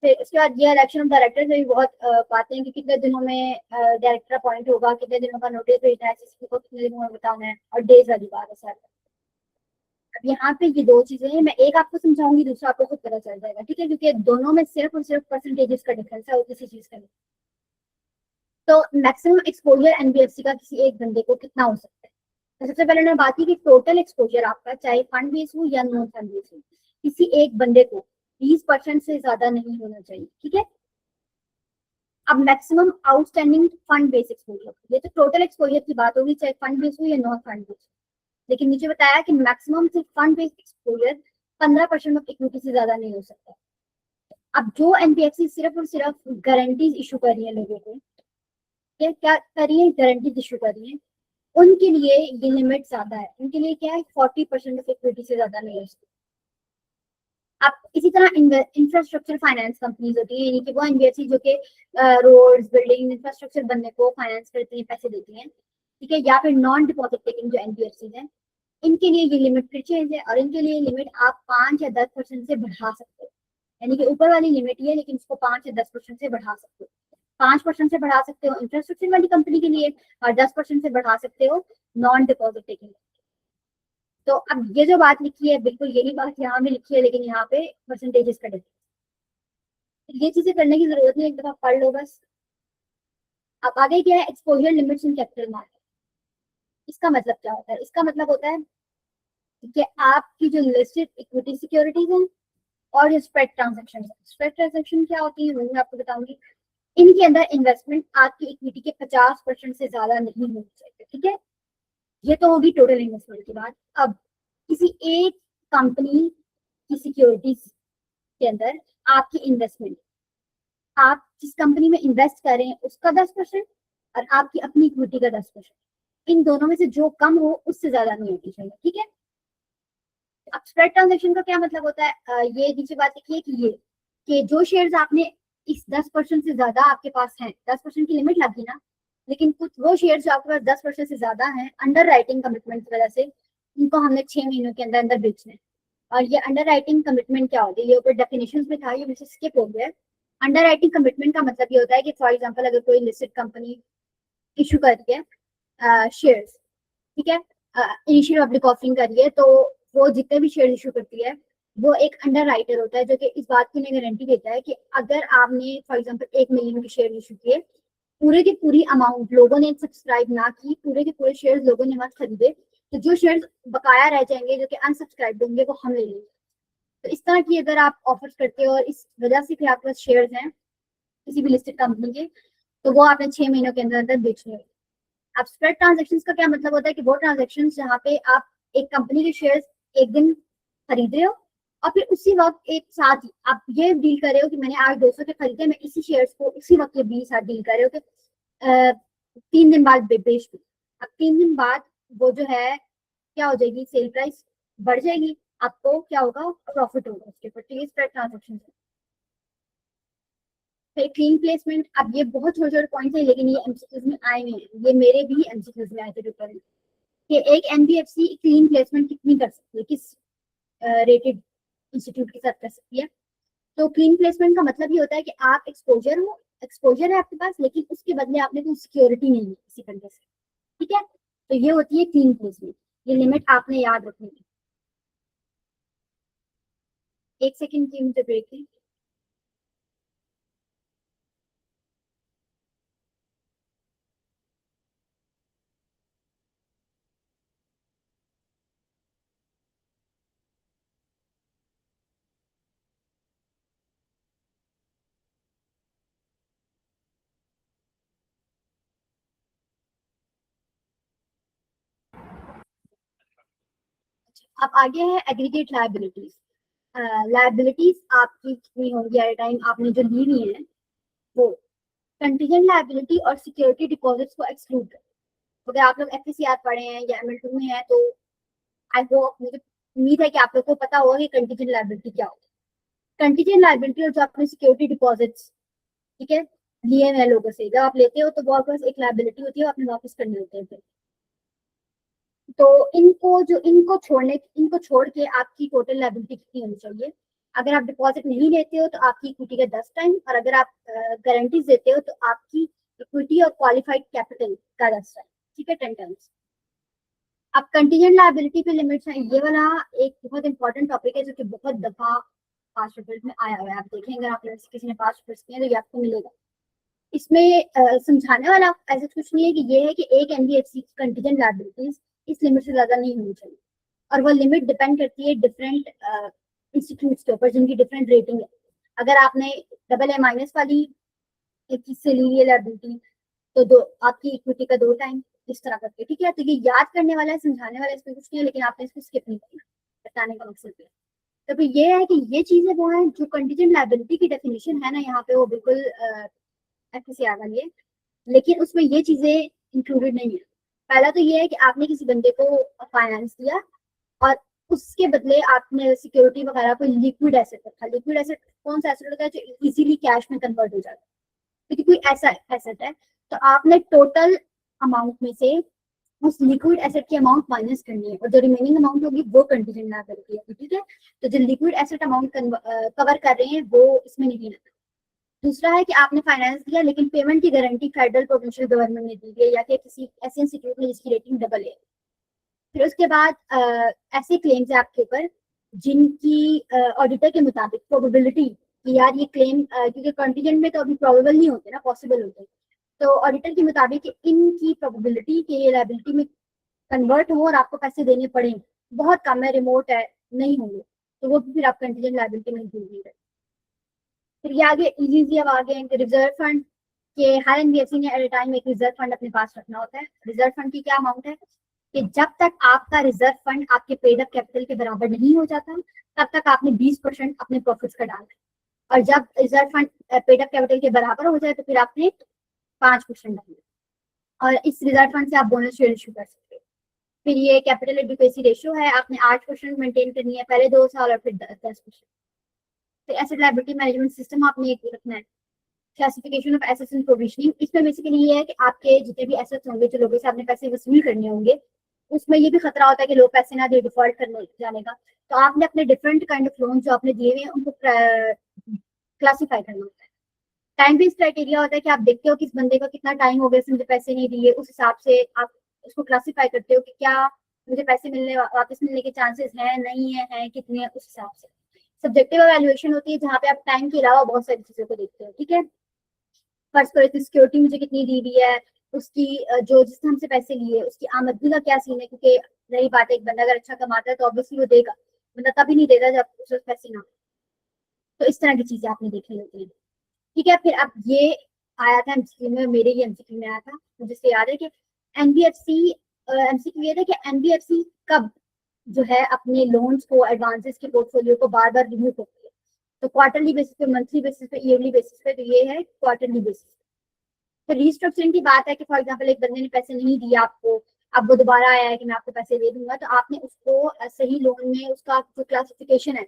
फिर उसके बाद ये इलेक्शन ऑफ डायरेक्टर से भी बहुत बातें हैं कि कितने दिनों में डायरेक्टर अपॉइंट होगा, कितने दिनों का नोटिस भेजना है एसएससी को, कितने दिनों में बताना है, और डेज वाली बात है सर। अब यहाँ पे ये दो चीजें हैं, मैं एक आपको समझाऊंगी, दूसरा आपको खुद पता चल जाएगा, ठीक है, क्योंकि दोनों में सिर्फ और सिर्फ परसेंटेजेस का डिफरेंस है और किसी चीज का नहीं। तो मैक्सिमम एक्सपोजर एनबीएफसी का किसी एक बंदे को कितना हो सकता है? तो सबसे पहले मैंने बात की कि टोटल एक्सपोजर आपका चाहे फंड बेस हो या नॉन फंड बेस हो, किसी एक बंदे को 20% से ज्यादा नहीं होना चाहिए, ठीक है। अब maximum outstanding fund base exposure, ये तो टोटल एक्सपोजर की बात होगी, चाहे फंड बेस हो या नॉन फंड बेस। लेकिन नीचे बताया कि मैक्सिमम सिर्फ fund based exposure 15% of equity से ज्यादा नहीं हो सकता। अब जो एनबीएफसी सिर्फ और सिर्फ गारंटीज इशू कर रही है लोगों को, क्या कर रही है, गारंटीज इशू कर रही है, उनके लिए ये लिमिट ज्यादा है। उनके लिए क्या है, 40% ऑफ इक्विटी से ज्यादा नहीं हो सकती। अब इसी तरह इंफ्रास्ट्रक्चर फाइनेंस कंपनीज होती है, यानी कि वो एनबीएफसी जो कि रोड्स, बिल्डिंग, इंफ्रास्ट्रक्चर बनने को फाइनेंस करती है, पैसे देती हैं, ठीक है, या फिर नॉन डिपॉजिट टेकिंग जो एनबीएफसी है, इनके लिए ये लिमिट फिर चेंज है। और इनके लिए लिमिट आप 5 या 10% से बढ़ा सकते हो, यानी कि ऊपर वाली लिमिट ये है लेकिन इसको 5 या 10% से बढ़ा सकते हो। 5% से बढ़ा सकते हो इंफ्रास्ट्रक्चर वाली कंपनी के लिए और 10% से बढ़ा सकते हो नॉन डिपॉजिट टेकिंग। तो अब ये जो बात लिखी है बिल्कुल यही बात यहाँ भी लिखी है, लेकिन यहाँ पे परसेंटेजेस का डिफरेंस। ये चीजें करने की जरूरत नहीं, एक दफा पढ़ लो बस। अब आगे क्या है, exposure limits in capital market. इसका मतलब क्या होता है? इसका मतलब होता है कि आपकी जो लिस्टेड इक्विटी सिक्योरिटीज हैं और जो स्प्रेड ट्रांजेक्शन, स्प्रेड ट्रांजेक्शन क्या होती है वो मैं आपको बताऊंगी। इनके अंदर इन्वेस्टमेंट आपकी इक्विटी के 50% से ज्यादा नहीं होनी चाहिए, ठीक है। ये तो होगी टोटल इन्वेस्टमेंट की बात। अब किसी एक कंपनी की सिक्योरिटीज के अंदर आपकी इन्वेस्टमेंट, आप जिस कंपनी में इन्वेस्ट कर रहे हैं उसका 10% और आपकी अपनी इक्विटी का 10%, इन दोनों में से जो कम हो उससे ज्यादा नहीं होनी चाहिए, ठीक है। अब स्प्रेड ट्रांजेक्शन का क्या मतलब होता है, ये नीचे बात लिखिए कि ये कि जो शेयर्स आपने इस 10% से ज्यादा आपके पास हैं, 10% की लिमिट लगी ना, लेकिन कुछ वो शेयर्स जो आपके पास 10% से ज्यादा हैं, अंडर राइटिंग कमिटमेंट की वजह से उनको हमने 6 महीनों के अंदर अंदर बेचना है। और ये अंडर राइटिंग कमिटमेंट क्या होती है, ये ऊपर डेफिनेशन में था, ये मुझे स्किप हो गया। अंडर राइटिंग कमिटमेंट का मतलब ये होता है कि फॉर एग्जाम्पल अगर कोई लिस्टेड कंपनी इशू कर रही है शेयर्स, ठीक है, इनिशियल पब्लिक ऑफरिंग करी है, तो वो जितने भी शेयर इशू करती है वो एक अंडर राइटर होता है जो कि इस बात की गारंटी देता है कि अगर आपने फॉर एग्जांपल 1 मिलियन के शेयर इशू किए, पूरे की पूरी अमाउंट लोगों ने सब्सक्राइब ना की, पूरे के पूरे शेयर लोगों ने मत खरीदे, तो जो शेयर बकाया रह जाएंगे जो कि अनसब्सक्राइब होंगे वो हम ले लेंगे। तो इस तरह की अगर आप ऑफर्स करते हो और इस वजह से फिर आपके पास शेयर हैं किसी भी लिस्टेड कंपनी के, तो वो आपने 6 महीनों के अंदर अंदर बेचने हैं। अब स्प्रेड ट्रांजेक्शन्स का क्या मतलब होता है कि वो ट्रांजेक्शन्स जहाँ पे आप एक कंपनी के शेयर्स एक दिन खरीद रहे हो और फिर उसी वक्त एक साथ ही आप ये डील कर रहे हो कि मैंने आज 200 के खरीदे, मैं इसी शेयर्स को उसी वक्त ये भी साथ डील कर रहे हो कि 3 दिन बाद बेच दो। अब 3 दिन बाद वो जो है क्या हो जाएगी, सेल प्राइस बढ़ जाएगी, आपको क्या होगा, प्रॉफिट होगा उसके ऊपर। तो ये स्प्रेड ट्रांजेक्शन है। फिर क्लीन प्लेसमेंट, अब ये बहुत छोटे छोटे पॉइंट है लेकिन ये एमसीक्यूज में आए हुए हैं, ये मेरे भी एमसीक्यूज में आए थे पेपर में कि एक एनबीएफसी क्लीन प्लेसमेंट कितनी कर सकती है, किस रेटेड इंस्टीट्यूट के साथ कर सकती है। तो क्लीन प्लेसमेंट का मतलब ये होता है कि आप एक्सपोजर है आपके पास, लेकिन उसके बदले आपने कोई सिक्योरिटी नहीं है किसी कंट्री से, ठीक है। तो ये होती है क्लीन प्लेसमेंट, ये लिमिट आपने याद रखनी है। एक सेकेंड की मुझे ब्रेक है। अब आगे है एग्रीगेट लायबिलिटीज। लायबिलिटीज आपकी कितनी होंगी एट टाइम आपने जो ली हुई है, वो कंटीजेंट लायबिलिटी और सिक्योरिटी डिपॉजिट्स को एक्सक्लूड कर। अगर आप लोग एफएससीआर पढ़े हैं या एमएल2 में है तो आई होप, मुझे उम्मीद है कि आप लोग को पता होगा कि कंटीजेंट लायबिलिटी क्या होती है। कंटीजेंट लायबिलिटी और जो आपने सिक्योरिटी डिपॉजिट्स, ठीक है, लिए हुए लोगों से जब आप लेते हो तो वो आपके पास एक लायबिलिटी होती है, आपने वापस करने होते हैं। तो इनको छोड़ के आपकी टोटल लायबिलिटी कितनी होनी चाहिए। अगर आप डिपॉजिट नहीं लेते हो तो आपकी इक्विटी का 10 टाइम, और अगर आप गारंटीज देते हो तो आपकी इक्विटी और क्वालिफाइड कैपिटल का 10 टाइम, ठीक है, 10 टाइम्स। अब कंटीजेंट लायबिलिटी पे लिमिट्स हैं, ये वाला एक बहुत इंपॉर्टेंट टॉपिक है जो कि बहुत दफा पास पेपर्स में आया हुआ है। आप देखें अगर आप किसी ने पास पेपर्स किए तो ये आपको मिलेगा। इसमें समझाने वाला ऐसा कुछ नहीं है कि ये है कि एक एनबीएफसी की कंटीजेंट लायबिलिटीज इस लिमिट से ज्यादा नहीं होनी चाहिए, और वो लिमिट डिपेंड करती है डिफरेंट इंस्टीट्यूट्स के ऊपर जिनकी डिफरेंट रेटिंग है। अगर आपने AA- वाली एक चीज से ली है लायबिलिटी तो दो आपकी इक्विटी का 2 टाइम, इस तरह करके, ठीक है। तो ये याद करने वाला है, समझाने वाला है, इसमें कुछ नहीं है, लेकिन आपने इसको स्किप नहीं करना, बताने का मकसद है। तो फिर ये है कि ये चीजें वो हैं जो कंटीजेंट लायबिलिटी की डेफिनेशन है ना यहाँ पे, वो बिल्कुल एफएससीआर वाली है, लेकिन उसमें ये चीजें इंक्लूडेड नहीं है। पहला तो ये है कि आपने किसी बंदे को फाइनेंस दिया और उसके बदले आपने सिक्योरिटी वगैरह कोई लिक्विड एसेट रखा। लिक्विड एसेट कौन सा एसेट होता है जो इजीली कैश में कन्वर्ट हो जाता है, क्योंकि कोई ऐसा एसेट है तो आपने टोटल अमाउंट में से उस लिक्विड एसेट की अमाउंट माइनस करनी है, और जो रिमेनिंग अमाउंट होगी वो कंटीजेंट लायबिलिटी है, ठीक है। तो जो लिक्विड एसेट अमाउंट कवर कर रहे हैं वो इसमें नहीं है। दूसरा है कि आपने फाइनेंस दिया लेकिन पेमेंट की गारंटी फेडरल प्रोविंशियल गवर्नमेंट ने दी है या कि किसी ऐसे इंस्टीट्यूट में जिसकी रेटिंग डबल है। फिर उसके बाद ऐसे क्लेम्स है आपके ऊपर जिनकी ऑडिटर के मुताबिक प्रोबेबिलिटी कि यार ये क्लेम, क्योंकि कंटीजेंट में तो अभी प्रोबेबल नहीं होते ना, पॉसिबल होते, तो ऑडिटर के मुताबिक इनकी प्रोबेबिलिटी कि ये लायबिलिटी में कन्वर्ट हो और आपको पैसे देने पड़े बहुत कम है, रिमोट है, नहीं होंगे, तो वो भी फिर आप कंटीजेंट लायबिलिटी में इंक्लूड नहीं करें। फिर ये आगे इजी अब आगे रिजर्व फंड। कि हर एनबीएफसी ने एट अ टाइम एक रिजर्व फंड अपने पास रखना होता है। रिजर्व फंड की क्या अमाउंट है कि जब तक आपका रिजर्व फंड आपके पेड अप कैपिटल के बराबर नहीं हो जाता तब तक आपने 20% अपने प्रॉफिट्स का डालना है, और जब reserve fund paid up capital के बराबर हो जाए तो फिर आपने 5% डालना, और इस रिजर्व फंड से आप बोनस शेयर इशू कर सकते हो। फिर ये कैपिटल एडिक्वेसी रेशियो है, आपने 8% मेंटेन करनी है पहले 2 साल और फिर 10%। फिर एसेट लायबिलिटी मैनेजमेंट सिस्टम आपने एक रखना है। Classification of assets and provisioning, इसमें बेसिकली ये है कि आपके जितने भी एसेट्स होंगे जो लोगों से आपने पैसे वसूल करने होंगे उसमें ये भी खतरा होता है कि लोग पैसे ना दे डिफॉल्ट करने जाने का, तो आपने अपने डिफरेंट काइंड ऑफ लोन जो आपने दिए हुए हैं उनको क्लासिफाई करना होता है। टाइम बेस्ड क्राइटेरिया होता है कि आप देखते हो कि इस बंदे का कितना टाइम हो गया इसने मुझे पैसे नहीं दिए, उस हिसाब से आप उसको क्लासिफाई करते हो कि क्या मुझे पैसे मिलने वापस मिलने के चांसेस हैं नहीं है कितने हैं, उस हिसाब से। सब्जेक्टिव एवेल्युएशन होती है जहाँ पे आप टाइम के अलावा बहुत सारी चीजों को देखते हो, ठीक है। फर्स्ट करो सिक्योरिटी मुझे कितनी दी हुई है, उसकी जो जिसने हमसे पैसे लिए उसकी आमदनी का क्या सीन है, क्योंकि रही बात है एक बंदा अगर अच्छा कमाता है तो ऑब्वियसली वो देगा, बंदा तभी नहीं देगा जब उसके पैसे ना हो। तो इस तरह की चीजें आपने देखनी होती है, ठीक है। फिर अब ये आया था एमसीक्यू में, मेरे ही एमसीक्यू में आया था, मुझे से याद है कि एनबीएफसी एमसीक्यू ये था कि एनबीएफसी कब जो है अपने लोन्स को एडवांसेस के पोर्टफोलियो को बार बार रिव्यू करती है, तो क्वार्टरली बेसिस पे, मंथली बेसिस पे, ईयरली बेसिस पे, तो ये है क्वार्टरली बेसिस पे। तो रीस्ट्रक्चरिंग की बात है कि फॉर एग्जांपल एक बंदे ने पैसे नहीं दिए आपको, अब वो दोबारा आया है कि मैं आपको पैसे दे दूंगा, तो आपने उसको सही लोन में उसका जो क्लासिफिकेशन है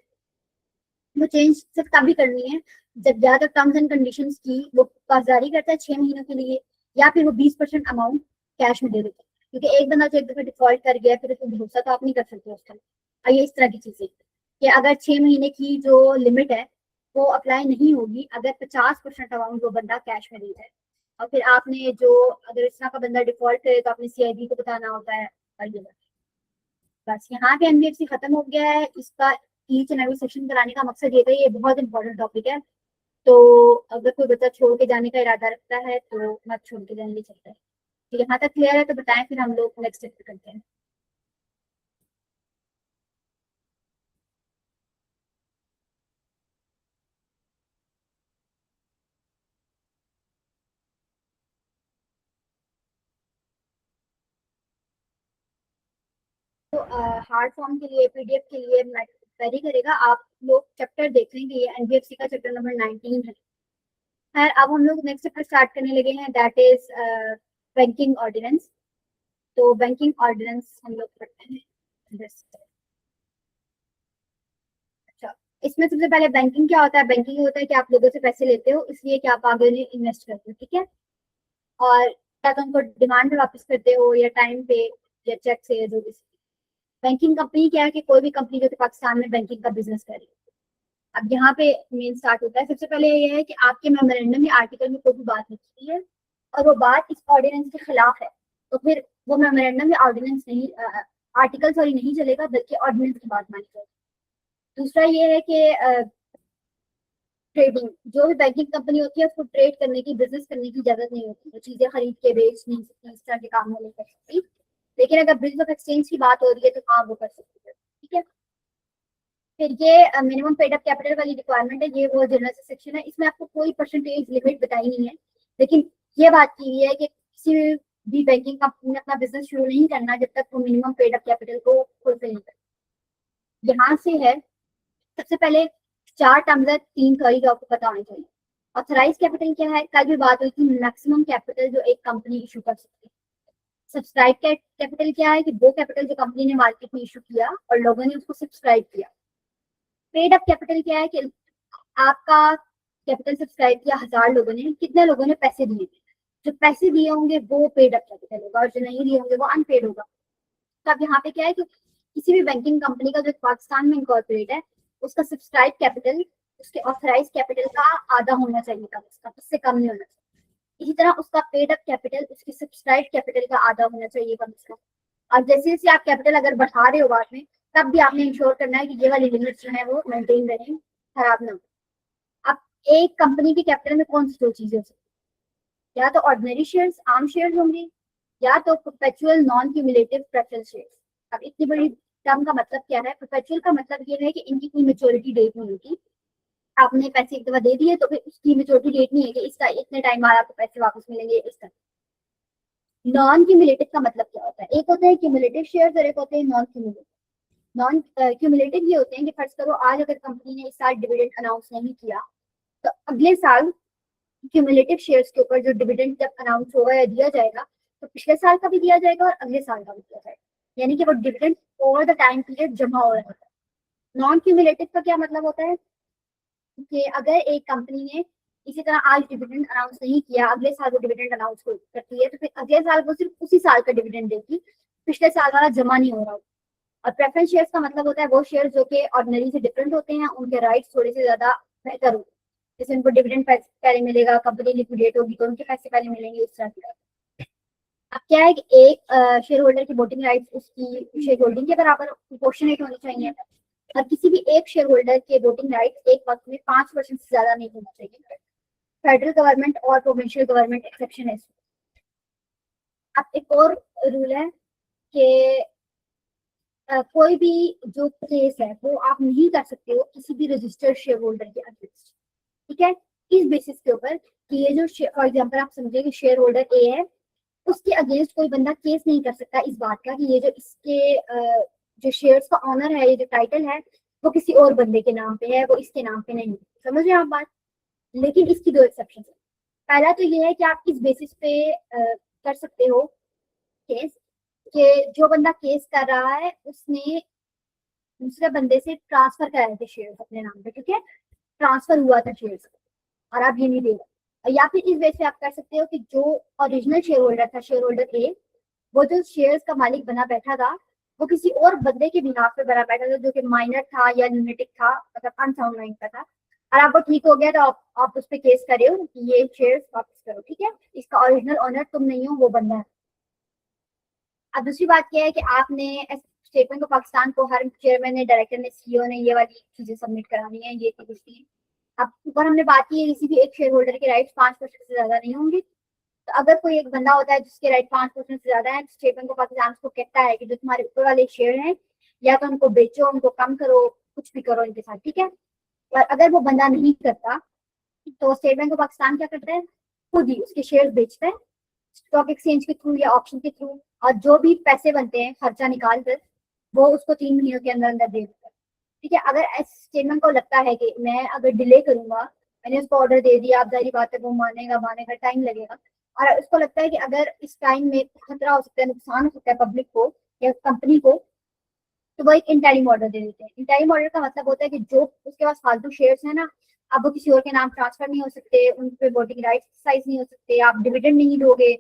वो चेंज सिर्फ तभी करनी है जब ज्यादा टर्म्स एंड कंडीशंस की वो पास जारी करता है 6 महीनों के लिए, या फिर वो 20% अमाउंट कैश में दे देता है, क्योंकि एक बंदा जो एक दफा डिफॉल्ट कर गया फिर उसको भरोसा तो आप नहीं कर सकते उसका। और ये इस तरह की चीजें कि अगर 6 महीने की जो लिमिट है वो अप्लाई नहीं होगी अगर 50% अमाउंट वो बंदा कैश में देता है, और फिर आपने जो अगर इस तरह का बंदा डिफॉल्ट करे तो आपने सीआईबी को बताना होता है। और ये बस यहाँ पे एनबीएफसी खत्म हो गया है, इसका ईच एंड एवरी सेक्शन कराने का मकसद ये था, ये बहुत इंपॉर्टेंट टॉपिक है, तो अगर कोई बच्चा छोड़ के जाने का इरादा रखता है तो मत छोड़ के जाने चलता है। तो यहाँ तक क्लियर है तो बताएं, फिर हम लोग नेक्स्ट स्टेप करते हैं। तो हार्ड फॉर्म के लिए पीडीएफ के लिए वेरी करेगा, आप लोग चैप्टर देख लेंगे, ये एनबीएफसी का चैप्टर नंबर 19 है। खैर अब हम लोग नेक्स्ट चैप्टर स्टार्ट करने लगे हैं, दैट इज बैंकिंग ऑर्डिनेंस। तो बैंकिंग ऑर्डिनेंस हम लोग पढ़ते हैं। अच्छा, इसमें सबसे पहले बैंकिंग क्या होता है, बैंकिंग होता है कि आप लोगों से पैसे लेते हो इसलिए कि आप आगे उन्हें इन्वेस्ट करते हो, ठीक है, और या तो उनको डिमांड पे वापस करते हो या टाइम पे या चेक से या जो भी। बैंकिंग कंपनी क्या है कि कोई भी कंपनी जो कि पाकिस्तान में बैंकिंग का बिजनेस करे। अब यहाँ पे मेन स्टार्ट होता है, सबसे पहले ये है कि आपके मेमोरेंडम या आर्टिकल में कोई भी बात लिखी है और वो बात इस ऑर्डिनेंस के खिलाफ है, तो फिर वो मेमोरेंडम या ऑर्डिनेंस नहीं, आर्टिकल सॉरी नहीं चलेगा, बल्कि ऑर्डिनेंस की बात मानी जाएगी। दूसरा ये है कि ट्रेडिंग, जो भी बैंकिंग कंपनी होती है उसको ट्रेड करने की, बिजनेस करने की इजाजत नहीं होती, वो चीजें खरीद के बेच नहीं सकती, इस तरह के काम नहीं कर सकती। लेकिन अगर ब्रिज ऑफ एक्सचेंज की बात हो रही है तो हाँ वो कर सकती है, ठीक है। फिर ये मिनिमम पेड अप कैपिटल वाली रिक्वायरमेंट है, ये वो जनरल से सेक्शन है, इसमें आपको कोई परसेंटेज लिमिट बताई नहीं है, लेकिन ये बात की हुई है कि किसी भी बैंकिंग कंपनी ने अपना बिजनेस शुरू नहीं करना जब तक वो मिनिमम पेड अप कैपिटल को फुलफिल नहीं करे। यहाँ से है सबसे पहले 4 टर्म्स है, 3 सॉरी जो आपको पता होनी चाहिए। ऑथराइज कैपिटल क्या है, कल भी बात हुई थी, मैक्सिमम कैपिटल जो एक कंपनी इशू कर सकती है। सब्सक्राइब कैपिटल क्या है कि वो कैपिटल जो कंपनी ने मार्केट में इशू किया और लोगों ने उसको सब्सक्राइब किया। पेड अप कैपिटल क्या है कि आपका कैपिटल सब्सक्राइब किया 1000 लोगों ने, कितने लोगों ने पैसे दिए, जो पैसे दिए होंगे वो पेड अप कैपिटल होगा और जो नहीं दिए होंगे वो अनपेड होगा। तो अब यहाँ पे क्या है कि किसी भी बैंकिंग कंपनी का जो पाकिस्तान में इनकॉर्पोरेट है उसका सब्सक्राइब कैपिटल उसके ऑथराइज कैपिटल का आधा होना चाहिए था, उसका उससे कम नहीं होना चाहिए। इसी तरह उसका पेड अप कैपिटल उसकी सब्सक्राइब कैपिटल का आधा होना चाहिए कम से कम। और जैसे जैसे आप कैपिटल अगर बढ़ा रहे हो बाद में, तब भी आपने इंश्योर करना है कि ये वाली लिमिट्स जो है वो मेंटेन रहें, खराब ना हो। अब एक कंपनी के कैपिटल में कौन सी दो चीजें हो सकती है, या तो ऑर्डिनरी शेयर्स आम शेयर्स होंगे, या तो perpetual non cumulative preference shares. अब इतनी बड़ी टर्म का मतलब क्या है, परपेचुअल का मतलब ये है कि इनकी कोई मेच्योरिटी डेट नहीं होती, आपने पैसे एक दफा दे दिए तो फिर उसकी मेच्योरिटी डेट नहीं है कि इसका इतने टाइम बाद आपको पैसे वापस मिलेंगे इस तरह। नॉन क्यूमुलेटिव का मतलब क्या होता है? एक होता है क्यूमुलेटिव शेयर्स और एक होते हैं नॉन क्यूमुलेटिव। नॉन क्यूमुलेटिव ये होते हैं कि फर्ज करो आज अगर कंपनी ने इस साल डिविडेंड अनाउंस नहीं किया तो अगले साल क्यूमुलेटिव शेयर्स के ऊपर जो डिविडेंड जब अनाउंस होगा या दिया जाएगा तो पिछले साल का भी दिया जाएगा और अगले साल का भी दिया जाएगा, यानी कि वो dividend over the time period जमा हो रहा होता है। नॉन क्यूमुलेटिव का क्या मतलब होता है कि अगर एक कंपनी ने इसी तरह आज डिविडेंड अनाउंस नहीं किया, अगले साल वो डिविडेंड अनाउंस करती है तो फिर अगले साल वो सिर्फ उसी साल का डिविडेंड देगी, पिछले साल वाला जमा नहीं हो रहा होगा। और प्रेफरेंस शेयर्स का मतलब होता है वो शेयर जो कि ऑर्डिनरी से डिफरेंट होते हैं, उनके राइट्स थोड़े से ज्यादा बेहतर होते हैं, जैसे उनको डिविडेंड पहले मिलेगा, कंपनी लिक्विडेट होगी तो उनके पैसे पहले मिलेंगे, उस तरह की। अब क्या है कि एक शेयर होल्डर की वोटिंग राइट्स उसकी शेयर होल्डिंग के बराबर प्रोपोर्शनेट होनी चाहिए और किसी भी एक शेयर होल्डर के वोटिंग राइट्स एक वक्त में 5% से ज्यादा नहीं होना चाहिए। फेडरल गवर्नमेंट और प्रोविंशियल गवर्नमेंट एक्सेप्शन है। अब एक और रूल है कि कोई भी जो केस है वो आप नहीं कर सकते हो किसी भी रजिस्टर्ड शेयर होल्डर के अगेंस्ट, ठीक है, इस बेसिस के ऊपर कि ये जो फॉर एग्जांपल आप समझिए कि शेयर होल्डर ए है, उसके अगेंस्ट कोई बंदा केस नहीं कर सकता इस बात का कि ये जो इसके जो शेयर्स का ऑनर है, ये जो टाइटल है वो किसी और बंदे के नाम पे है, वो इसके नाम पे नहीं। समझ रहे हैं आप बात? लेकिन इसकी दो एक्सेप्शन है। पहला तो ये है कि आप इस बेसिस पे कर सकते हो केस कि जो बंदा केस कर रहा है उसने दूसरे बंदे से ट्रांसफर कराए थे शेयर्स अपने नाम पे, ठीक है, ट्रांसफर हुआ था शेयर्स और आप ये नहीं दे रहे। या फिर इस वजह से आप कर सकते हो कि जो ओरिजिनल शेयर होल्डर था, शेयर होल्डर ए, वो जो शेयर्स का मालिक बना बैठा था वो किसी और बंदे के बिनाफ पे बना बैठा था जो कि माइनर था या ल्यूनेटिक था, मतलब अनसाउंड माइंड का था, और आपको ठीक हो गया तो आप उस पर केस करे हो कि ये शेयर्स वापस करो, ठीक है, इसका ओरिजिनल ओनर तुम नहीं हो, वो बंदा है। अब दूसरी बात क्या है कि आपने स्टेटमेंट ऑफ पाकिस्तान को हर चेयरमैन ने, डायरेक्टर ने, सीईओ ने ये वाली चीजें सबमिट करानी है, ये कुछ नहीं। अब ऊपर हमने बात की है किसी भी एक शेयर होल्डर के राइट्स 5% से ज्यादा नहीं होंगे, तो अगर कोई एक बंदा होता है जिसके राइट 5% से ज्यादा है, स्टेटमेंट ऑफ पाकिस्तान को कहता है कि जो तुम्हारे ऊपर वाले शेयर हैं या तो उनको बेचो, उनको कम करो, कुछ भी करो इनके साथ, ठीक है। और अगर वो बंदा नहीं करता तो स्टेट बैंक ऑफ पाकिस्तान क्या करता है, खुद ही उसके शेयर बेचता है स्टॉक एक्सचेंज के थ्रू या ऑप्शन के थ्रू, और जो भी पैसे बनते हैं खर्चा निकाल कर वो उसको 3 महीनों के अंदर अंदर दे देता है, ठीक है। अगर स्टेटमेंट को लगता है कि मैं अगर डिले करूंगा, मैंने उसको ऑर्डर दे दिया, अब जारी बात है वो मानेगा टाइम लगेगा, और उसको लगता है कि अगर इस टाइम में खतरा हो सकता है, नुकसान हो सकता है पब्लिक को या कंपनी को, तो वो एक इंटरिम ऑर्डर दे देते हैं। इंटरिम ऑर्डर का मतलब होता है कि जो उसके पास फालतू शेयर्स है ना, अब वो किसी और के नाम ट्रांसफर नहीं हो सकते, उन पे वोटिंग राइट्स एक्सरसाइज नहीं हो सकते, आप डिविडेंड नहीं दोगे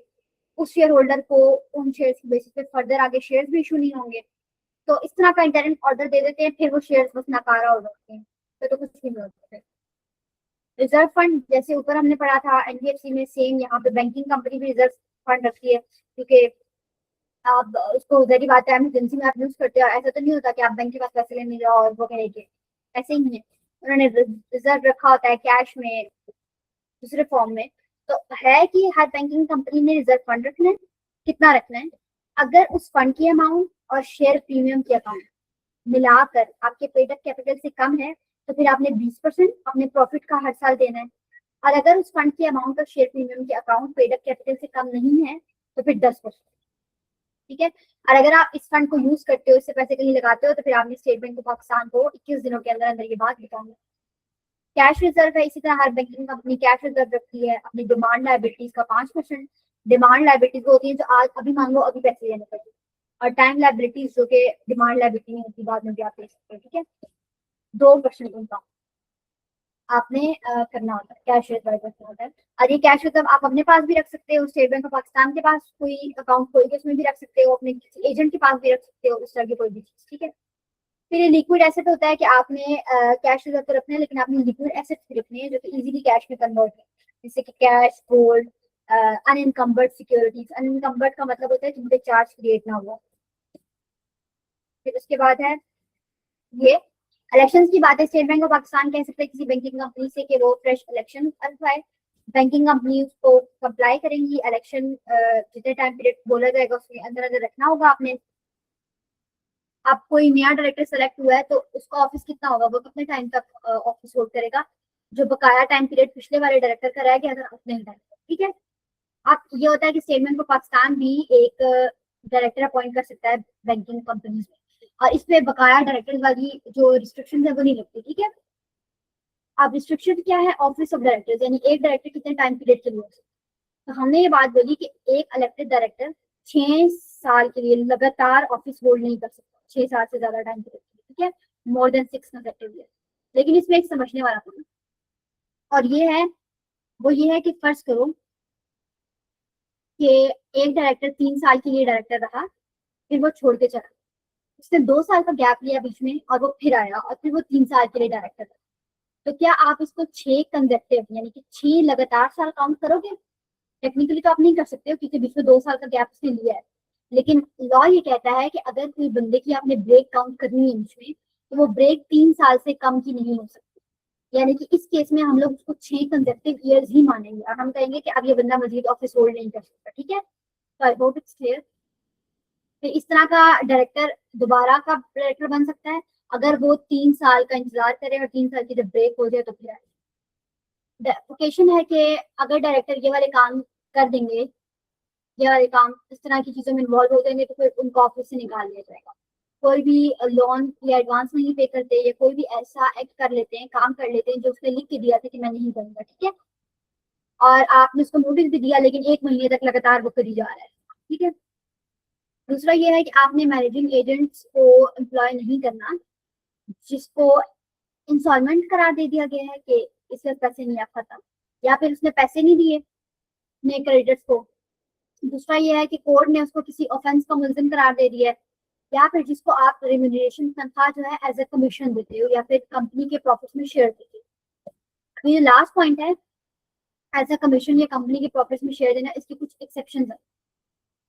उस शेयर होल्डर को, उन शेयर्स की बेसिस पे फर्दर आगे शेयर्स भी इशू नहीं होंगे, तो इस तरह का इंटरिम ऑर्डर दे देते हैं, फिर वो शेयर्स बस नकारा हो जाते हैं, तो कुछ नहीं होता है। रिजर्व फंड जैसे ऊपर हमने पढ़ा था एनबीएफसी में, सेम यहाँ पे बैंकिंग कंपनी भी रिजर्व फंड रखती है, क्योंकि आप उसको जरी बात है एमरजेंसी में आप यूज करते हो, ऐसा तो नहीं होता कि आप बैंक के पास पैसे लेने जाओ और वो कहेंगे, ऐसे ही है, उन्होंने रिजर्व रखा होता है कैश में दूसरे फॉर्म में। तो है कि हर बैंकिंग कंपनी ने रिजर्व फंड रखना है, कितना रखना है, अगर उस फंड की अमाउंट और शेयर प्रीमियम की अमाउंट मिलाकर आपके पेड अप कैपिटल से कम है तो फिर आपने 20% अपने प्रॉफिट का हर साल देना है, और अगर उस फंड की अमाउंट और शेयर प्रीमियम के अकाउंट पेड अप कैपिटल से कम नहीं है तो फिर 10%, ठीक है। और अगर आप इस फंड को यूज करते हो, इससे पैसे कहीं लगाते हो, तो फिर आपने स्टेट बैंक ऑफ पाकिस्तान को 21 दिनों के अंदर अंदर ये बात बताऊंगा। कैश रिजर्व है, इसी तरह हर बैंकिंग कंपनी कैश रिजर्व रखती है अपनी डिमांड लाइबिलिटीज का 5%। डिमांड लाइबिलिटीज होती है जो आज अभी मांगो अभी पैसे देने पड़ते, और टाइम लाइबिलिटीज जो कि डिमांड लाइबिलिटी नहीं होती, बाद में भी आप दे सकते हो, ठीक है, 2% उनका आपने करना होता है, कैश रिजर्व रखना होता है। और ये कैश रिजर्व आप अपने पास भी रख सकते हो, स्टेट बैंक ऑफ पाकिस्तान के पास कोई अकाउंट खोल के उसमें भी रख सकते हो, अपने किसी एजेंट के पास भी रख सकते हो, इस तरह की कोई भी चीज, ठीक है। फिर ये लिक्विड एसेट होता है कि आपने कैश रिजर्व तो रखना है, लेकिन आपने लिक्विड एसेट्स भी रखने हैं जो कि इजीली कैश में कन्वर्ट है, जैसे कि cash, gold, unencumbered securities. Unencumbered का मतलब होता है कि मुझे चार्ज क्रिएट ना हुआ। फिर उसके बाद है ये इलेक्शन की बात है, स्टेट बैंक ऑफ पाकिस्तान कह सकते हैं किसी बैंकिंग कंपनी से कि वो फ्रेश इलेक्शन करवाए, बैंकिंग कंपनी उसको कंप्लाई करेंगी, इलेक्शन जितने टाइम पीरियड बोला जाएगा उसके अंदर अंदर रखना होगा आपने। आप कोई नया डायरेक्टर सेलेक्ट हुआ है तो उसका ऑफिस कितना होगा, वो कितने टाइम तक ऑफिस होल्ड करेगा, जो बकाया टाइम पीरियड पिछले वाले डायरेक्टर का रह गया था उतने ही टाइम, ठीक है। अब ये होता है कि स्टेट बैंक ऑफ पाकिस्तान भी एक डायरेक्टर अपॉइंट कर सकता है बैंकिंग कंपनीज में, और इसमें बकाया डायरेक्टर वाली जो रिस्ट्रिक्शन है वो नहीं लगती, ठीक है। अब रिस्ट्रिक्शन क्या है, ऑफिस ऑफ डायरेक्टर्स, यानी एक डायरेक्टर कितने टाइम पीरियड के लिए हो सकता है। तो हमने ये बात बोली कि एक इलेक्टेड डायरेक्टर 6 साल के लिए लगातार ऑफिस होल्ड नहीं कर सकता, 6 साल से ज्यादा टाइम पीरियड के लिए, ठीक है, मोर देन 6 कंसेक्टिव ईयर। लेकिन इसमें एक समझने वाला पॉइंट और ये है, वो ये है कि फर्ज करो कि एक डायरेक्टर 3 साल के लिए डायरेक्टर रहा, फिर वो छोड़ के चला, उसने 2 साल का गैप लिया बीच में और वो फिर आया और फिर वो 3 साल के लिए डायरेक्टर रहा, तो क्या आप इसको 6 कंसेक्टिव यानी कि 6 लगातार साल काउंट करोगे? टेक्निकली तो आप नहीं कर सकते हो क्योंकि बीच में 2 साल का गैप उसने लिया है, लेकिन लॉ ये कहता है कि अगर कोई बंदे की आपने ब्रेक काउंट करनी है बीच में, तो वो ब्रेक 3 साल से कम की नहीं हो सकती। यानी कि इस केस में हम लोग उसको 6 कंसेक्टिव ईयर्स ही मानेंगे और हम कहेंगे कि अब ये बंदा मजीद ऑफिस होल्ड नहीं कर सकता, ठीक है। तो आई होप इट्स क्लियर। फिर इस तरह का डायरेक्टर दोबारा का डायरेक्टर बन सकता है अगर वो 3 साल का इंतजार करे और 3 साल की जब ब्रेक हो जाए तो फिर ओकेशन है कि अगर डायरेक्टर ये वाले काम कर देंगे, ये वाले काम इस तरह की चीजों में इन्वॉल्व हो जाएंगे, तो फिर उनको ऑफिस से निकाल दिया जाएगा। कोई भी लोन या एडवांस नहीं पे करते या कोई भी ऐसा एक्ट कर लेते हैं, काम कर लेते हैं जो उसने लिख के दिया था कि मैं नहीं करूंगा, ठीक है, और आपने उसको नोटिस भी दिया लेकिन 1 महीने तक लगातार वो करी जा रहा है, ठीक है। दूसरा ये है कि आपने मैनेजिंग एजेंट्स को एम्प्लॉय नहीं करना जिसको इंस्टॉलमेंट करार दे दिया गया है कि इसके पैसे नहीं, आप खत्म, या फिर उसने पैसे नहीं दिए अपने क्रेडिटर्स को। दूसरा ये है कि कोर्ट ने उसको किसी ऑफेंस का मुलजिम करार दे दिया है, या फिर जिसको आप रेम्यूनरेशन तनख्वाह जो है एज ए कमीशन देते हो या फिर कंपनी के प्रॉफिट में शेयर देते हो। ये लास्ट पॉइंट है, एज ए कमीशन या कंपनी के प्रॉफिट में शेयर देना, इसकी कुछ एक्सेप्शन है।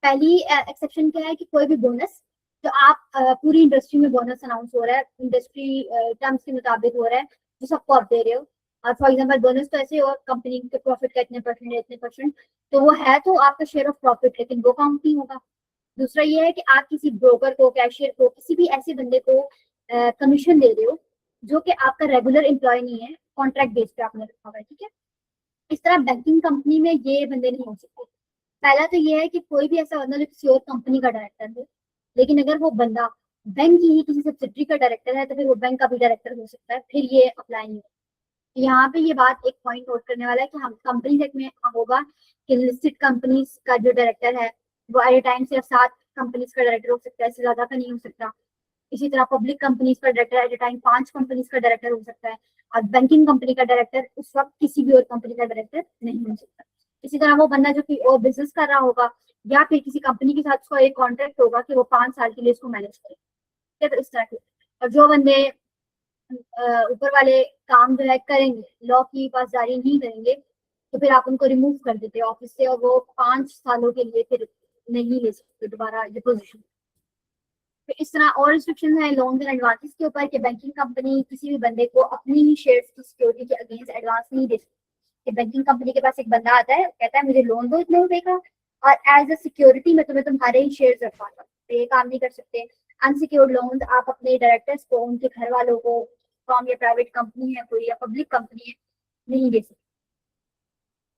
पहली एक्सेप्शन क्या है कि कोई भी बोनस जो आप पूरी इंडस्ट्री में बोनस अनाउंस हो रहा है, इंडस्ट्री टर्म्स के मुताबिक हो रहा है, जो सबको आप दे रहे हो, और फॉर एग्जाम्पल बोनस तो ऐसे हो कंपनी के प्रॉफिट का इतने परसेंट, तो वो है तो आपका शेयर ऑफ प्रॉफिट, लेकिन वो काउंट नहीं होगा। दूसरा ये है कि आप किसी ब्रोकर को, कैशियर को, किसी भी ऐसे बंदे को कमीशन दे रहे हो जो कि आपका रेगुलर एम्प्लॉय नहीं है, कॉन्ट्रैक्ट बेस पे आपने रखा हुआ है, ठीक है। इस तरह बैंकिंग कंपनी में ये बंदे नहीं हो सकते। पहला तो ये है कि कोई भी ऐसा बंदा जो किसी और कंपनी का डायरेक्टर है, लेकिन अगर वो बंदा बैंक की ही किसी सब्सिडरी का डायरेक्टर है तो फिर वो बैंक का भी डायरेक्टर हो सकता है, फिर ये अप्लाई नहीं होगा। यहाँ पे ये बात एक पॉइंट नोट करने वाला है कि हम कंपनी एक्ट में होगा कि लिस्टेड कंपनीज का जो डायरेक्टर है वो एट ए टाइम सिर्फ 7 कंपनीज का डायरेक्टर हो सकता है, इससे ज्यादा का नहीं हो सकता। इसी तरह पब्लिक कंपनीज का director at A time 5 companies का डायरेक्टर हो सकता है, और बैंकिंग कंपनी का डायरेक्टर उस वक्त किसी भी और कंपनी का डायरेक्टर नहीं हो सकता। इसी तरह वो बंदा जो कि और बिजनेस कर रहा होगा या फिर किसी कंपनी के साथ उसका एक कॉन्ट्रैक्ट होगा कि वो 5 साल के लिए इसको मैनेज करे, तो इस तरह के। और जो बंदे ऊपर वाले काम जो है करेंगे, लॉ की पासदारी नहीं करेंगे, तो फिर आप उनको रिमूव कर देते हैं ऑफिस से और वो 5 सालों के लिए फिर नहीं ले सकते दोबारा ये पोजीशन। फिर इस तरह और रिस्ट्रिक्शन है लोन एंड एडवांसेस के ऊपर कि बैंकिंग कंपनी किसी भी बंदे को अपनी ही शेयर्स की सिक्योरिटी के अगेंस्ट एडवांस नहीं दे सकती। बैंकिंग कंपनी के पास एक बंदा आता है, कहता है मुझे लोन दो इतने रुपए का और एज अ सिक्योरिटी मैं तुम्हारे ही शेयर्स रखवाता हूँ, तो ये काम नहीं कर सकते। अनसिक्योर्ड लोन आप अपने डायरेक्टर्स को, उनके घर वालों को, फॉर्म या प्राइवेट कंपनी है कोई या पब्लिक कंपनी है, नहीं दे सकते,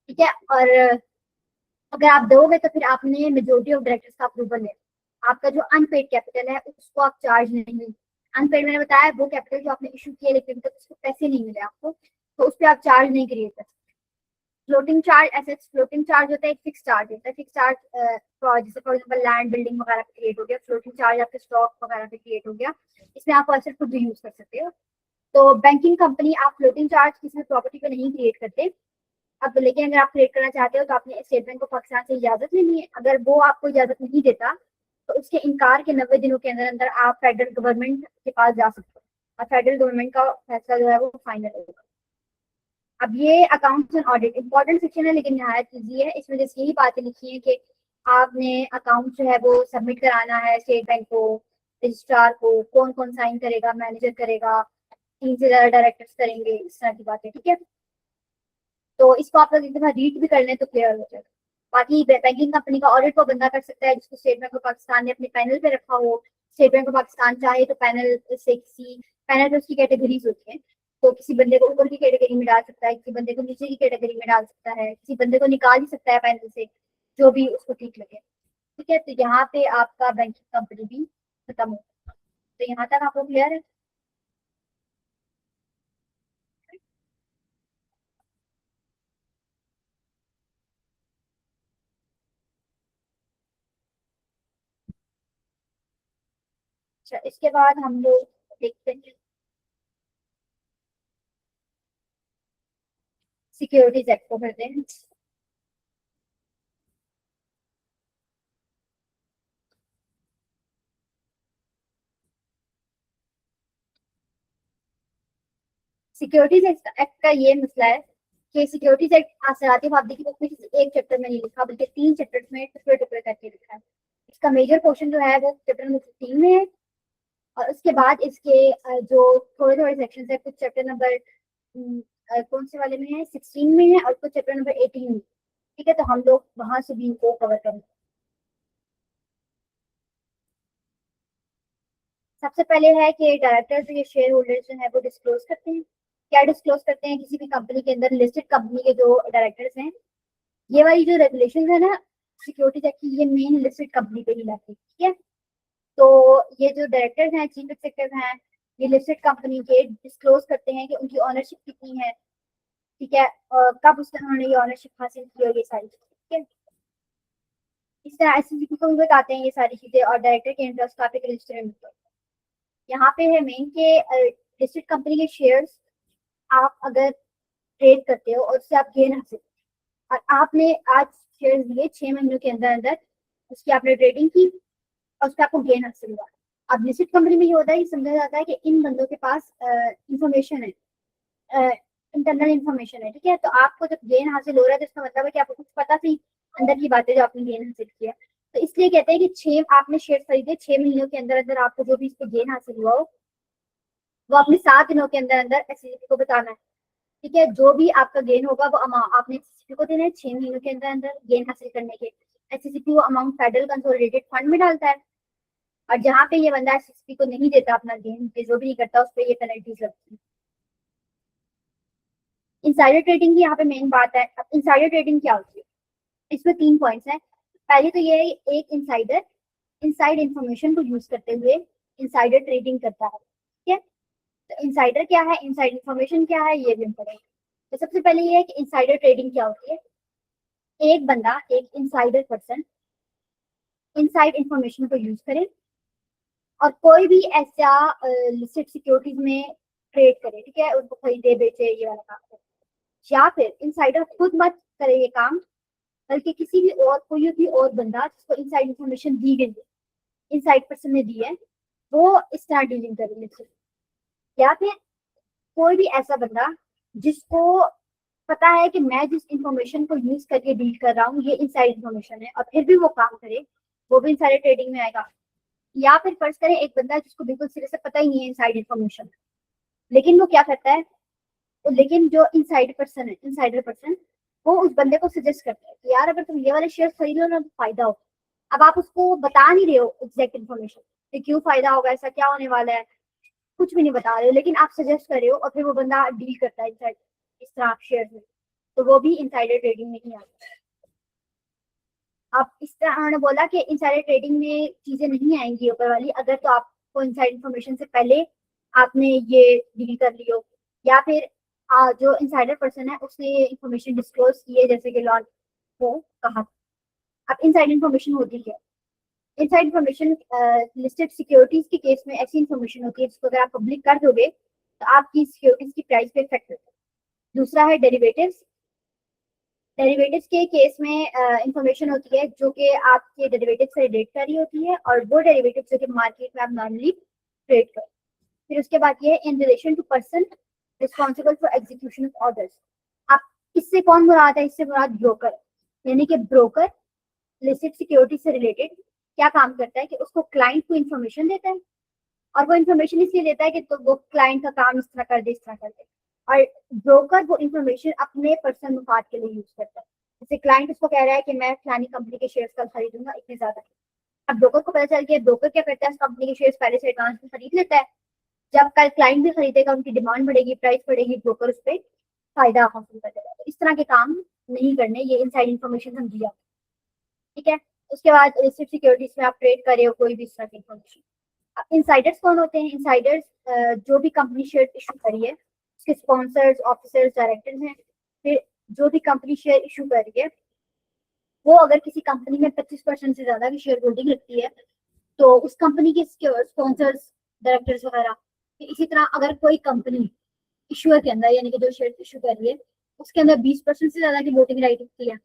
ठीक है। और अगर आप दोगे तो फिर आपने मेजोरिटी ऑफ डायरेक्टर्स का अप्रूवल लेना। आपका जो अनपेड कैपिटल है उसको आप चार्ज नहीं, अनपेड मैंने बताया वो कैपिटल जो आपने इशू किया लेकिन तक उसको पैसे नहीं मिले आपको, तो उस पर आप चार्ज नहीं क्रिएट कर सकते। Floating charge, assets floating charge होता है, एक फिक्स चार्ज होता है। फिक्स चार्ज जैसे फॉर एग्जांपल लैंड बिल्डिंग वगैरह पे क्रिएट हो गया, फ्लोटिंग चार्ज आपके स्टॉक वगैरह पे क्रिएट हो गया, इसमें आप एसेट खुद भी यूज कर सकते हो। तो बैंकिंग कंपनी आप फ्लोटिंग चार्ज किसी भी प्रॉपर्टी पे नहीं क्रिएट करते। अब लेकिन अगर आप क्रिएट करना चाहते हो तो आपने स्टेट बैंक ऑफ पाकिस्तान से इजाजत लेनी है। अगर वो आपको इजाजत नहीं देता तो उसके इनकार के 90 दिनों के अंदर अंदर आप फेडरल गवर्नमेंट के पास जा सकते हो और फेडरल गवर्नमेंट का फैसला जो है वो फाइनल होगा। अब ये accounts and audit important section है लेकिन नहायत इजी है। इसमें जैसे यही बातें लिखी है कि आपने अकाउंट जो है वो सबमिट कराना है स्टेट बैंक को, रजिस्ट्रार को, कौन कौन साइन करेगा, मैनेजर करेगा, 3 से ज्यादा डायरेक्टर्स करेंगे, इस तरह की बातें, ठीक है। तो इसको आप लोग एक दफा रीड भी कर लें तो क्लियर हो जाएगा। बाकी बैंकिंग कंपनी का ऑडिट वो बंदा कर सकता है जिसको स्टेट बैंक ऑफ पाकिस्तान ने अपने पैनल पे रखा हो। स्टेट बैंक ऑफ पाकिस्तान चाहे तो पैनल से किसी पैनल पे उसकी कैटेगरीज होती है, तो किसी बंदे को ऊपर की कैटेगरी में डाल सकता है, किसी बंदे को नीचे की कैटेगरी में डाल सकता है, किसी बंदे को निकाल ही सकता है पैनल से, जो भी उसको ठीक लगे। ठीक है, तो यहाँ पे आपका बैंकिंग कंपनी भी खत्म हो। तो यहाँ तक आपको क्लियर है? अच्छा, इसके बाद हम लोग देखते हैं सिक्योरिटीज एक्ट को करते हैं। सिक्योरिटीज एक्ट का ये मसला है कि सिक्योरिटीज एक्ट आसराती आपदी की बुक में किसी एक चैप्टर में नहीं लिखा, बल्कि 3 चैप्टर्स में टुकड़े टुकड़े करके लिखा है। इसका मेजर पोर्शन जो है वो चैप्टर नंबर 15 में है, और उसके बाद इसके जो थोड़े थोड़े सेक्शन है, कुछ चैप्टर नंबर कौन से वाले में है, 16 में है, और कुछ चैप्टर नंबर 18 में। ठीक है, तो हम लोग वहां से भी इनको कवर करेंगे। सबसे पहले है कि डायरेक्टर्स या शेयर होल्डर्स जो है वो डिस्क्लोज करते हैं। क्या डिस्क्लोज करते हैं? किसी भी कंपनी के अंदर लिस्टेड कंपनी के जो डायरेक्टर्स हैं, ये वाली जो रेगुलेशन है ना सिक्योरिटीज एक्ट की, ये मेन लिस्टेड कंपनी पे ही लगती है। ठीक है, तो ये जो डायरेक्टर्स हैं, चीफ एग्जीक्यूटिव हैं, ये लिस्टेड कंपनी के डिस्क्लोज करते हैं कि उनकी ऑनरशिप कितनी है। ठीक है, और कब उसने उन्होंने ये ऑनरशिप हासिल की है, ये सारी चीजें। ठीक है, इस तरह एससीसीपी को भी बताते हैं ये सारी चीजें, और डायरेक्टर के इंटरेस्ट का रजिस्टर में होता है। यहाँ पे है मेन के लिस्टेड कंपनी के शेयर्स आप अगर ट्रेड करते हो और उससे आप गेन हासिल, और आपने आज शेयर लिए 6 महीनों के अंदर अंदर, उसकी आपने ट्रेडिंग की और उसका आपको गेन हासिल हुआ। अब लिस्टेड कंपनी में ये होता है, ये समझा जाता है कि इन बंदों के पास इंफॉर्मेशन है, इंटरनल इंफॉर्मेशन है। ठीक है, तो आपको जब गेन हासिल हो रहा है तो इसका मतलब है कि आपको कुछ पता थी अंदर की बातें जो आपने गेन हासिल किया। तो इसलिए कहते हैं कि 6 आपने शेयर खरीदे, 6 महीनों के अंदर अंदर आपको जो भी इस पर गेन हासिल हुआ हो वो अपने 7 दिनों के अंदर अंदर एससीसीपी को बताना है। ठीक है, जो भी आपका गेन होगा वो अमाउंट आपने एससीसीपी को देना है 6 महीनों के अंदर अंदर गेन हासिल करने के। एससीसीपी वो अमाउंट फेडरल कंसोलिडेटेड फंड में डालता है, और जहाँ पे ये बंदा एससीसीपी को नहीं देता अपना गेन, जो भी नहीं करता उस पर ये पेनल्टीज लगती है। इंसाइडर ट्रेडिंग की यहाँ पे मेन बात है। अब इंसाइडर ट्रेडिंग क्या होती है? इसमें 3 पॉइंट्स हैं। पहले तो ये एक इंसाइडर इनसाइड इंफॉर्मेशन को यूज करते हुए इंसाइडर ट्रेडिंग करता है। ठीक है, तो इंसाइडर क्या है, इनसाइड इंफॉर्मेशन क्या है, ये भी हम पढ़ेंगे। तो सबसे पहले ये है कि इंसाइडर ट्रेडिंग क्या होती है। एक बंदा, एक इंसाइडर पर्सन इनसाइड इंफॉर्मेशन को यूज करे और कोई भी ऐसा लिस्टेड सिक्योरिटीज में ट्रेड करे। ठीक है, उनको खरीदे बेचे, ये वाला काम करे। या फिर इनसाइडर खुद मत करे ये काम, बल्कि किसी भी और कोई भी और बंदा जिसको इनसाइड इंफॉर्मेशन दी गई है, इनसाइड पर्सन ने दी है, वो इस तरह डीलिंग करे लिस्टेड। या फिर कोई भी ऐसा बंदा जिसको पता है कि मैं जिस इंफॉर्मेशन को यूज करके डील कर रहा हूँ ये इनसाइड इंफॉर्मेशन है, और फिर भी वो काम करे, वो भी इनसाइड ट्रेडिंग में आएगा। या फिर फर्ज करें एक बंदा जिसको बिल्कुल सिरे से पता ही नहीं है इनसाइड इंफॉर्मेशन, लेकिन वो क्या करता है, लेकिन जो इनसाइड पर्सन है, इनसाइडर पर्सन, वो उस बंदे को सजेस्ट करता है कि यार अगर तुम ये वाले शेयर खरीद लो ना तो फायदा हो। अब आप उसको बता नहीं रहे हो एग्जैक्ट इन्फॉर्मेशन कि क्यों फायदा होगा, ऐसा क्या होने वाला है, कुछ भी नहीं बता रहे हो, लेकिन आप सजेस्ट कर रहे हो और फिर वो बंदा डील करता है इस तरह शेयर में, तो वो भी इनसाइडर ट्रेडिंग में ही आता है। अब इस तरह उन्होंने बोला कि इनसाइडर ट्रेडिंग में चीजें नहीं आएंगी ऊपर वाली, अगर तो आपको इनसाइड इन्फॉर्मेशन से पहले आपने ये डील कर ली हो, या फिर जो इनसाइडर पर्सन है उसने इंफॉर्मेशन डिस्क्लोज की है, जैसे कि लॉन्च को कहा। अब इनसाइड इन्फॉर्मेशन होती है, इनसाइड इन्फॉर्मेशन लिस्टेड सिक्योरिटीज के केस में ऐसी इन्फॉर्मेशन होती है जिसको अगर आप पब्लिक कर दोगे तो आपकी सिक्योरिटीज की प्राइस पे इफेक्ट होता है। दूसरा है डेरिवेटिव्स। डेरिवेटिव्स के केस में इंफॉर्मेशन होती है जो कि आपके डेरिवेटिव से रिलेट कर रही होती है, और वो डेरिवेटिव जो कि मार्केट में आप नॉर्मली ट्रेड करो। फिर उसके बाद ये in relation to person responsible for execution of orders. आप इससे कौन मुराद है? इससे मुराद ब्रोकर, यानी कि ब्रोकर लिस्टेड सिक्योरिटी से रिलेटेड क्या काम करता है कि उसको क्लाइंट को इन्फॉर्मेशन देता है, और वो इन्फॉर्मेशन इसलिए देता है कि तो वो क्लाइंट का काम इस तरह कर दे, इस तरह कर दे, और ब्रोकर वो इन्फॉर्मेशन अपने पर्सनल मुफाद के लिए यूज करता है। जैसे क्लाइंट उसको कह रहा है कि मैं फलानी कंपनी के शेयर्स कल खरीदूंगा इतने ज्यादा। अब ब्रोकर को पता चल गया, ब्रोकर क्या करता है, कंपनी के शेयर्स पहले से एडवांस में खरीद लेता है, जब कल क्लाइंट भी खरीदेगा, उनकी डिमांड बढ़ेगी, प्राइस बढ़ेगी, ब्रोकर उस पर फायदा हासिल करेगा। तो इस तरह के काम नहीं करने, ये इनसाइड इन्फॉर्मेशन समझिए आप, ठीक है। उसके बाद लिस्टेड सिक्योरिटीज में आप ट्रेड कर रहे हो कोई भी इस तरह की इन्फॉर्मेशन। इनसाइडर्स कौन होते हैं? इनसाइडर्स जो भी कंपनी शेयर इशू करी है उसके स्पॉन्सर्स, ऑफिसर्स, डायरेक्टर्स हैं। फिर जो भी कंपनी शेयर इशू कर रही है वो अगर किसी कंपनी में 25% से ज्यादा की शेयर होल्डिंग रखती है तो उस कंपनी के स्पॉन्सर्स, डायरेक्टर्स वगैरह। इसी तरह अगर कोई कंपनी इशूअर के अंदर, यानी कि जो शेयर इशू कर रही है उसके अंदर 20% से ज्यादा की वोटिंग राइट होती है।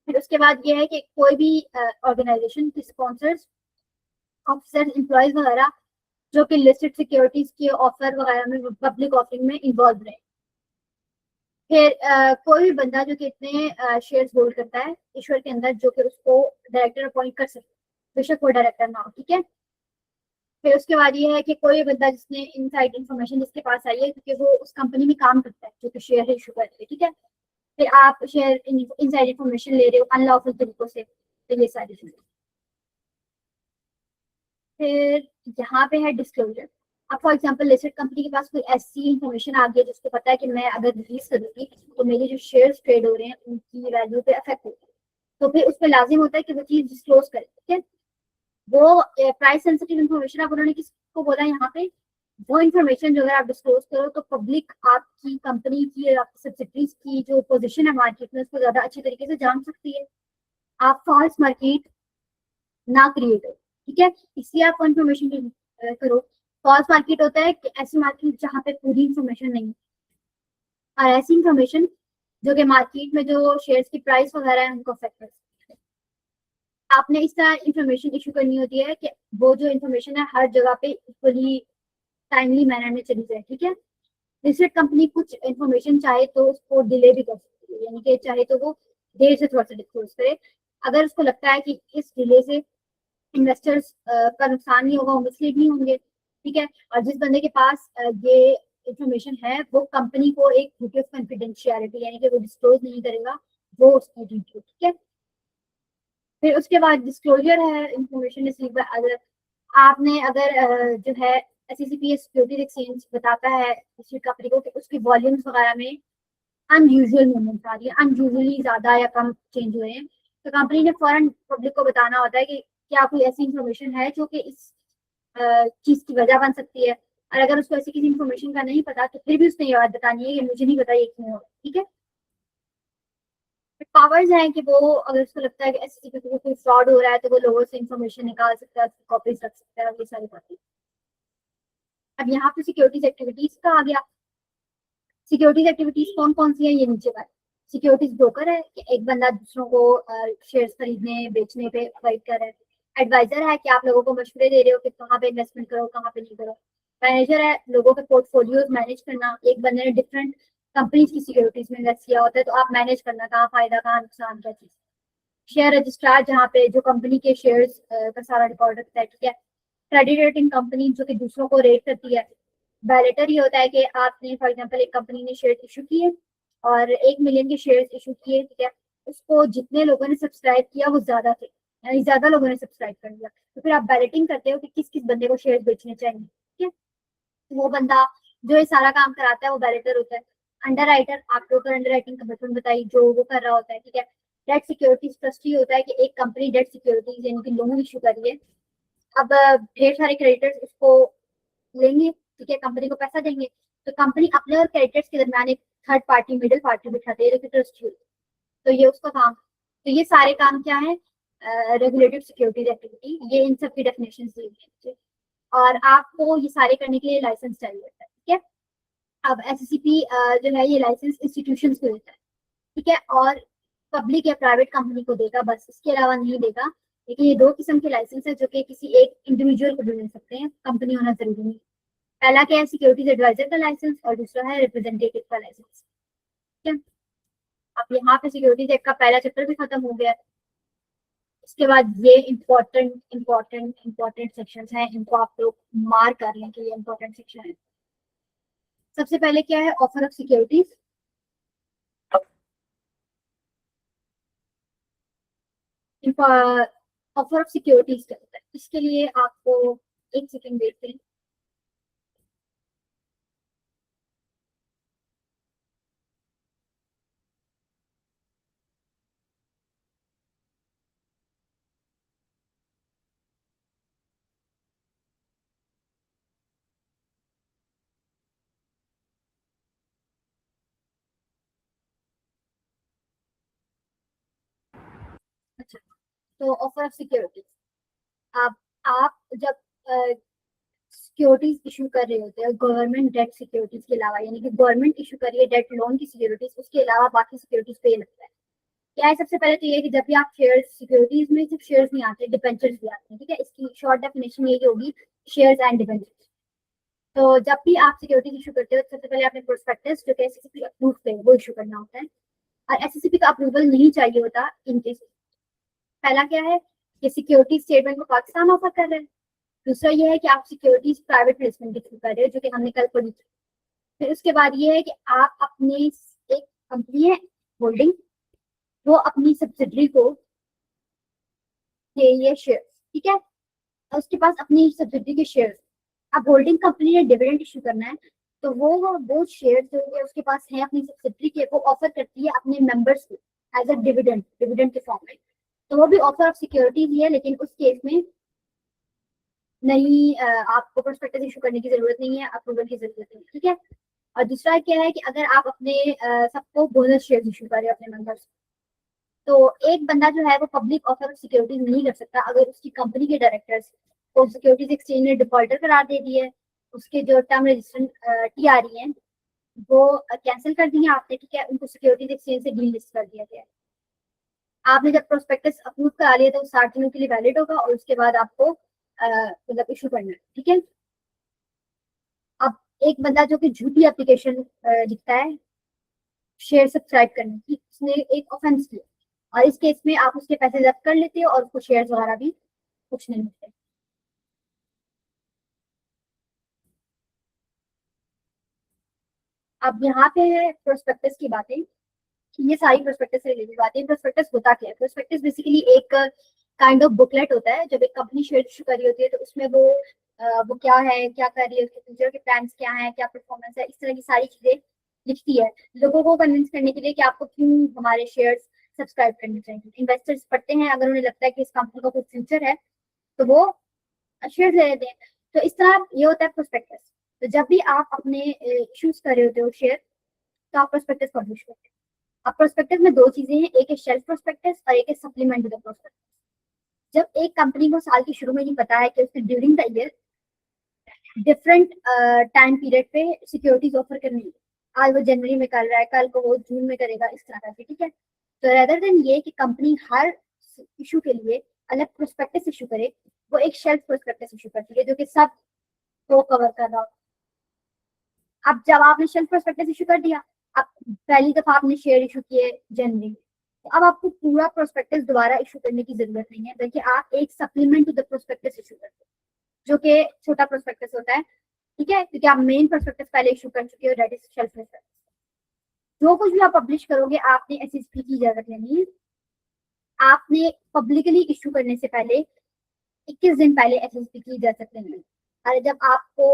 फिर उसके बाद ये है कि कोई भी ऑर्गेनाइजेशन के स्पॉन्सर्स, ऑफिसर्स, एम्प्लॉयज वगैरह जो कि लिस्टेड सिक्योरिटीज के ऑफर वगैरह में, पब्लिक ऑफरिंग में इन्वॉल्व रहे। फिर कोई भी बंदा जो कि इतने शेयर्स होल्ड करता है इश्यूर के अंदर, जो कि उसको डायरेक्टर अपॉइंट कर सकते, बेशक वो डायरेक्टर ना हो, ठीक है। फिर उसके बाद ये है कि कोई बंदा जिसने इनसाइड इन्फॉर्मेशन जिसके पास आई है क्योंकि वो उस कंपनी में काम करता है जो कि शेयर इशू करते हैं, ठीक है। फिर आप शेयर इनसाइड इन्फॉर्मेशन ले रहे हो अनलॉफुल तरीकों से, तो ये सारी चीजें। फिर यहाँ पे है डिस्क्लोजर। अब फॉर एग्जांपल लिस्टेड कंपनी के पास कोई ऐसी इन्फॉर्मेशन आ गई है जिसको पता है कि मैं अगर रिलीज करूंगी तो मेरे जो शेयर्स ट्रेड हो रहे हैं उनकी वैल्यू पे अफेक्ट होगा, तो फिर उस पर लाजिम होता है कि वो चीज डिस्क्लोज करे, ठीक है। वो प्राइस सेंसिटिव इन्फॉर्मेशन अब उन्होंने किसको बोला यहाँ पे? वो इन्फॉर्मेशन जो अगर आप डिस्क्लोज करो तो पब्लिक आपकी कंपनी की, आपकी सब्सिडीज की जो पोजीशन है मार्केट में उसको ज्यादा अच्छी तरीके से जान सकती है। आप फॉल्स मार्केट ना क्रिएट हो, ठीक है, इसलिए आप इन्फॉर्मेशन करो। फॉल्स मार्केट होता है कि ऐसी मार्केट जहाँ पे पूरी इन्फॉर्मेशन नहीं, और ऐसी इन्फॉर्मेशन जो कि मार्केट में जो शेयर्स की प्राइस वगैरह है उनको अफेक्ट कर सकती है। आपने इस तरह इन्फॉर्मेशन इशू करनी होती है कि वो जो इन्फॉर्मेशन है हर जगह पे इक्वली टाइमली मैनर में चली जाए, ठीक है। रिसर्च कंपनी कुछ इन्फॉर्मेशन चाहे तो उसको डिले भी कर सकती है, यानी कि चाहे तो वो देर से थोड़ा सा डिस्क्लोज करे अगर उसको लगता है कि इस डिले से इन्वेस्टर्स का नुकसान नहीं होगा, वो मिसलीड नहीं होंगे, ठीक है। और जिस बंदे के पास ये इंफॉर्मेशन है वो कंपनी को एक ड्यूटी ऑफ कॉन्फिडेंशियलिटी, यानी कि वो डिस्क्लोज नहीं करेगा, वो उसकी ड्यूटी, ठीक है। फिर उसके बाद डिस्क्लोजर है इंफॉर्मेशन रिसीव बाय अदर। आपने अगर जो है एससीपीएस सिक्योरिटीज एक्सचेंज बताता है किसी कंपनी को कि उसकी वॉल्यूम्स वगैरह में अनयूजुअल मूवमेंट आ रही है, अनयूजुअली ज्यादा या कम चेंज हुए हैं, तो कंपनी ने फौरन पब्लिक को बताना होता है कि क्या कोई ऐसी इंफॉर्मेशन है जो कि इस चीज की वजह बन सकती है। और अगर उसको ऐसी किसी इंफॉर्मेशन का नहीं पता तो फिर भी उसने ये बात बतानी है कि मुझे नहीं पता ये क्यों हो, ठीक है। पावर्स हैं कि वो अगर उसको लगता है कि एससीपी को कोई फ्रॉड हो रहा है तो वो लोगों से इंफॉर्मेशन निकाल सकता है, कॉपीज रख सकता है, ये सारी बातें। अब यहाँ पे सिक्योरिटीज एक्टिविटीज का आ गया। सिक्योरिटीज एक्टिविटीज कौन कौन सी है ये नीचे बात। सिक्योरिटीज ब्रोकर है कि एक बंदा दूसरों को शेयर्स खरीदने बेचने पे गाइड कर रहा है। एडवाइजर है कि आप लोगों को मशवरे दे रहे हो कि कहाँ पे इन्वेस्टमेंट करो, कहाँ पे नहीं करो। मैनेजर है लोगों के पोर्टफोलियोज मैनेज करना, एक बंदे ने डिफरेंट कंपनीज की सिक्योरिटीज में इन्वेस्ट किया होता है तो आप मैनेज करना कहाँ फायदा कहाँ नुकसान क्या चीज। शेयर रजिस्ट्रार जहाँ पे जो कंपनी के शेयर्स का सारा रिकॉर्ड रखता है, ठीक है। क्रेडिट रेटिंग कंपनी जो कि दूसरों को रेट करती है। वैलेटर ये होता है कि आपने फॉर एग्जांपल एक कंपनी ने शेयर इशू किए और 1 मिलियन के शेयर इशू किए, ठीक है। उसको जितने लोगों ने सब्सक्राइब किया वो ज्यादा थे, यानी ज्यादा लोगों ने सब्सक्राइब कर लिया, तो फिर आप बैलेटिंग करते हो कि किस किस बंदे को शेयर बेचने चाहिए, ठीक है। तो वो बंदा जो ये सारा काम कराता है वो बैलेटर होता है। अंडर राइटर आपके ऊपर अंडर राइटिंग का बटन बताई जो वो कर रहा होता है, ठीक है। डेट सिक्योरिटीज ट्रस्टी होता है कि एक कंपनी डेट सिक्योरिटीज यानी कि लोन इशू करी है। अब ढेर सारे क्रेडिटर्स उसको लेंगे, ठीक है, कंपनी को पैसा देंगे, तो कंपनी अपने और क्रेडिटर्स के दरमियान एक थर्ड पार्टी, मिडिल पार्टी बिठाते हैं जो कि ट्रस्टी, तो ये उसका काम। तो ये सारे काम क्या है? रेगुलेटेड सिक्योरिटीज एक्टिविटी, ये इन सब की डेफिनेशन दी है। और आपको ये सारे करने के लिए लाइसेंस चाहिए होता है, ठीक है। अब एससीपी जो है ये लाइसेंस इंस्टीट्यूशन को देता है, ठीक है, और पब्लिक या प्राइवेट कंपनी को देगा, बस इसके अलावा नहीं देगा। लेकिन ये दो किस्म के लाइसेंस है जो कि किसी एक इंडिविजुअल को भी मिल सकते हैं, कंपनी होना जरूरी नहीं। पहला क्या है? सिक्योरिटीज एडवाइजर का लाइसेंस, और दूसरा है रिप्रेजेंटेटिव का लाइसेंस, ठीक है। अब यहाँ पे सिक्योरिटीज एक्ट का पहला चैप्टर भी खत्म हो गया है। इसके बाद ये इंपॉर्टेंट सेक्शंस हैं, इनको आप लोग मार्क कर लें कि ये इंपॉर्टेंट सेक्शन है। सबसे पहले क्या है? Offer of securities. Offer of securities क्या होता है? इसके लिए आपको एक सेकेंड वेट करें। अच्छा, तो ऑफर ऑफ सिक्योरिटीज, आप जब सिक्योरिटीज इशू कर रहे होते हैं गवर्नमेंट डेट सिक्योरिटीज के अलावा, यानी कि गवर्नमेंट इशू कर रही है डेट लोन की सिक्योरिटीज, उसके अलावा बाकी सिक्योरिटीज पे ये लगता है। क्या है, सबसे पहले तो ये कि जब भी आप शेयर सिक्योरिटीज में सिर्फ शेयर्स नहीं आते, डिबेंचर्स भी आते हैं, ठीक है। इसकी शॉर्ट डेफिनेशन ये होगी, शेयर्स एंड डिबेंचर्स। तो जब भी आप सिक्योरिटीज इशू करते हो, सबसे पहले आपने प्रोस्पेक्टस जो कि एसएससी अप्रूव है वो इशू करना होता है, और एसएससी का अप्रूवल नहीं चाहिए होता इन केस। पहला क्या है कि सिक्योरिटी स्टेटमेंट को पाकिस्तान ऑफर कर रहे हैं। दूसरा ये है कि आप सिक्योरिटीज प्राइवेट प्लेसमेंट के थ्रू कर रहे हो, जो कि हमने कल पढ़ी थी। फिर उसके बाद ये है कि आप अपने एक कंपनी है होल्डिंग, वो अपनी सब्सिडरी को ये शेयर, ठीक है, और उसके पास अपनी सब्सिडरी के शेयर। अब होल्डिंग कंपनी ने डिविडेंड इशू करना है, तो वो शेयर जो है उसके पास है अपनी सब्सिडरी के, वो ऑफर करती है अपने मेंबर्स को एज अ डिविडेंड के फॉर्म में। तो वो भी ऑफर ऑफ सिक्योरिटीज ही है, लेकिन उस केस में नहीं, आपको प्रोस्पेक्टस इशू करने की जरूरत नहीं है, अप्रूवल की जरूरत नहीं है, ठीक है। और दूसरा क्या है कि अगर आप अपने सबको बोनस शेयर इशू कर रहे हो अपने मेंबर्स, तो एक बंदा जो है वो पब्लिक ऑफर ऑफ सिक्योरिटीज नहीं कर सकता अगर उसकी कंपनी के डायरेक्टर्स को सिक्योरिटीज एक्सचेंज ने डिफॉल्टर करार दे दी है, उसके जो टर्म रजिस्ट्रेशन टीआरई है वो कैंसिल कर दिए आपने, ठीक है, उनको सिक्योरिटीज एक्सचेंज से डील लिस्ट कर दिया गया है। आपने जब प्रोस्पेक्टस अप्रूव करा लिया तो 60 दिनों के लिए वैलिड होगा, और उसके बाद आपको मतलब इशू करना है, ठीक है। अब एक बंदा जो कि झूठी एप्लीकेशन लिखता है शेयर सब्सक्राइब करने की, उसने एक ऑफेंस किया, और इस केस में आप उसके पैसे जब्त कर लेते हो और उसको शेयर वगैरह भी कुछ नहीं मिलते। अब यहाँ पे है प्रोस्पेक्टस की बातें, ये सारी प्रोस्पेक्टस से रिलेटेड बातें। प्रोस्पेक्टस होता क्या है? प्रोस्पेक्टस बेसिकली एक काइंड ऑफ बुकलेट होता है। जब एक कंपनी शेयर इशू कर रही होती है तो उसमें वो क्या है, क्या कर रही है, उसके फ्यूचर के प्लान्स क्या है, क्या परफॉर्मेंस है, इस तरह की सारी चीजें लिखती है लोगों को कन्विंस करने के लिए कि आपको क्यों हमारे शेयर्स सब्सक्राइब करने चाहिए। इन्वेस्टर्स पढ़ते हैं, अगर उन्हें लगता है कि इस कंपनी का कुछ फ्यूचर है तो वो शेयर ले लेते हैं। तो इस तरह ये होता है प्रोस्पेक्टस। तो जब भी आप अपने इश्यूज कर रहे होते हो शेयर, तो आप प्रोस्पेक्टस पब्लिश करते हैं। अब प्रोस्पेक्टस में दो चीजें हैं, एक है शेल्फ प्रोस्पेक्टस और एक है सप्लीमेंट टू द प्रोस्पेक्टस। जब एक कंपनी को साल के शुरू में ही पता है कि उसने during the year different time period पे सिक्योरिटीज ऑफर करनी है, आज वो जनवरी में कर रहा है, कल को वो जून में करेगा, इस तरह करके, ठीक है। तो रेदर देन ये कि कंपनी हर इशू के लिए अलग प्रोस्पेक्टस इशू करे, वो एक शेल्फ प्रोस्पेक्टस इशू करती है जो कि सब को कवर कर रहा हो। अब जब आपने शेल्फ प्रोस्पेक्टस इशू कर दिया, अब पहली दफा आपने शेयर इशू किए जनवरी में, तो अब आपको पूरा प्रोस्पेक्टस दोबारा इशू करने की जरूरत नहीं है, बल्कि आप एक supplement to the prospectus issue करते हो, जो कि छोटा प्रोस्पेक्टस होता है, ठीक है, क्योंकि आप मेन प्रोस्पेक्टस पहले इशू कर चुके हो, दैट इज शेल्फ प्रोस्पेक्टस। जो कुछ भी आप पब्लिश करोगे आपने एसएसपी की इजाजत लेनी है। आपने पब्लिकली इशू करने से पहले 21 दिन पहले एसएसपी की इजाजत लेनी है। और जब आपको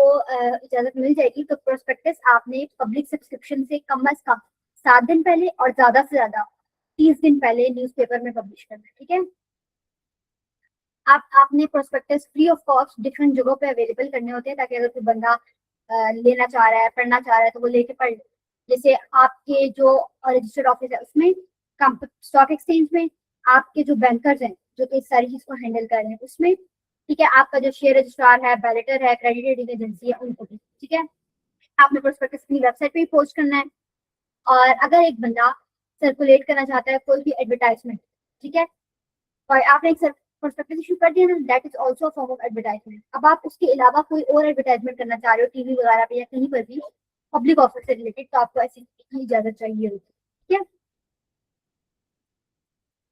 इजाजत मिल जाएगी तो प्रोस्पेक्टस आपने पब्लिक सब्सक्रिप्शन से कम अज कम 7 दिन पहले और ज्यादा से ज्यादा 30 दिन पहले न्यूज़पेपर में पब्लिश करना है, ठीक है। आपने prospectus free of cost different जगहों पे अवेलेबल करने होते हैं, ताकि अगर कोई बंदा लेना चाह रहा है, पढ़ना चाह रहा है, तो वो लेके पढ़ ले। जैसे आपके जो रजिस्टर्ड ऑफिस है उसमें, स्टॉक एक्सचेंज में, आपके जो बैंकर्स हैं जो कि इस सारी चीज को हैंडल कर रहे हैं उसमें, ठीक है, आपका जो शेयर रजिस्ट्रार है, बैलेटर है, क्रेडिट रेटिंग एजेंसी है, उनको भी, ठीक है। आपने प्रोस्पेक्टस अपनी वेबसाइट पे ही पोस्ट करना है। और अगर एक बंदा सर्कुलेट करना चाहता है कोई भी एडवर्टाइजमेंट, ठीक है, और आपने एक प्रोस्पेक्टस इशू कर दिया ना, that is also form of advertisement. अब आप उसके अलावा कोई और एडवर्टाइजमेंट करना चाह रहे हो टीवी वगैरह पे या कहीं पर भी पब्लिक ऑफर से रिलेटेड, तो आपको ऐसी की इजाजत चाहिए होगी, ठीक है।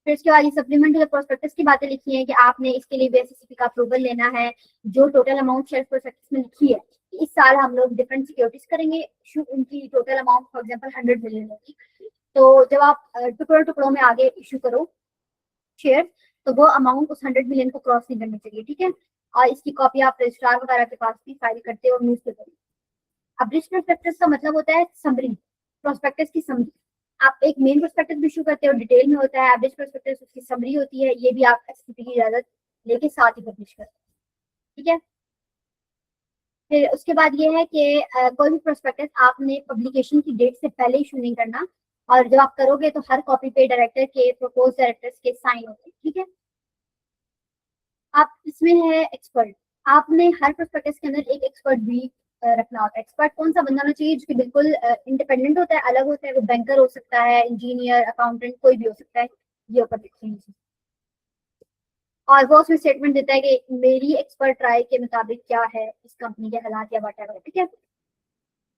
फिर इसके बाद ये सप्लीमेंट टू द प्रोस्पेक्टस की बातें लिखी है कि आपने इसके लिए बीएससीसी का अप्रूवल लेना है। जो टोटल अमाउंट शेयर प्रोस्पेक्टस में लिखी है, इस साल हम लोग डिफरेंट सिक्योरिटीज करेंगे, उनकी total amount for example 100 million होगी। तो जब आप टुकड़ों टुकड़ों में आगे इशू करो शेयर, तो वो अमाउंट उस 100 मिलियन को क्रॉस नहीं करनी चाहिए, ठीक है। और इसकी कॉपी आप रजिस्ट्रार वगैरह के पास भी फाइल करते हो न्यूज पेपर में। अब रिच प्रोस्पेक्टस का मतलब होता है समरी, प्रोस्पेक्टस की समरी। आप एक मेन प्रोस्पेक्टस भी इशू करते हो, डिटेल में होता है, एवरेज प्रोस्पेक्टस उसकी समरी होती है, ये भी आप एससीपी की इजाजत लेके साथ ही पब्लिश करते हैं, ठीक है। फिर उसके बाद ये है कि कोई भी प्रोस्पेक्टस आपने पब्लिकेशन की डेट से पहले इशू नहीं करना, और जब आप करोगे तो हर कॉपी पे डायरेक्टर के, प्रपोज डायरेक्टर्स के साइन होते हैं, ठीक है। आप इसमें है एक्सपर्ट, आपने हर प्रोस्पेक्टस के अंदर एक एक्सपर्ट भी रखना होता है। एक्सपर्ट कौन सा बंदा होना चाहिए जो कि बिल्कुल इंडिपेंडेंट होता है, अलग होता है। वो बैंकर हो सकता है, इंजीनियर, अकाउंटेंट, कोई भी हो सकता है। ये ऊपर देखते हैं। और वो उसमें स्टेटमेंट देता है कि मेरी एक्सपर्ट राय के मुताबिक क्या है इस कंपनी के हालात या वट, ठीक है।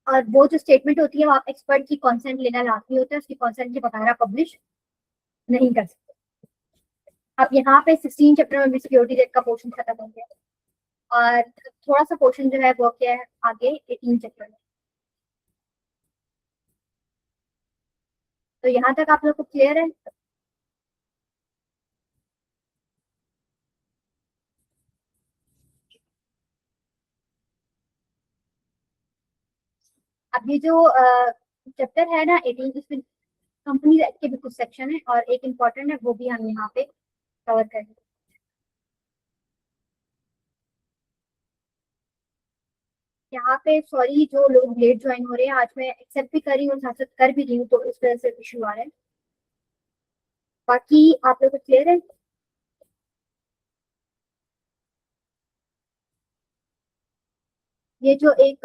और वो जो स्टेटमेंट होती है वो आप एक्सपर्ट की कॉन्सेंट लेना लाजमी होता है, उसकी कॉन्सेंट के बगैर आप पब्लिश नहीं कर सकते। अब यहाँ पे 16 चैप्टर में सिक्योरिटी एक्ट का पोर्शन खत्म हो गया और थोड़ा सा पोर्शन जो है वो क्या है आगे 18 चैप्टर में। तो यहाँ तक आप लोग को क्लियर है। अब ये जो चैप्टर है ना 18, इसमें कंपनी एक्ट के भी कुछ सेक्शन है और एक इम्पोर्टेंट है, वो भी हम यहाँ पे कवर करेंगे। यहाँ पे सॉरी जो लोग लेट ज्वाइन हो रहे हैं, आज मैं एक्सेप्ट भी कर रही हूँ, साथ साथ कर भी रही हूँ, तो इस वजह से इशू आ रहा है। बाकी आप लोग को क्लियर है। ये जो एक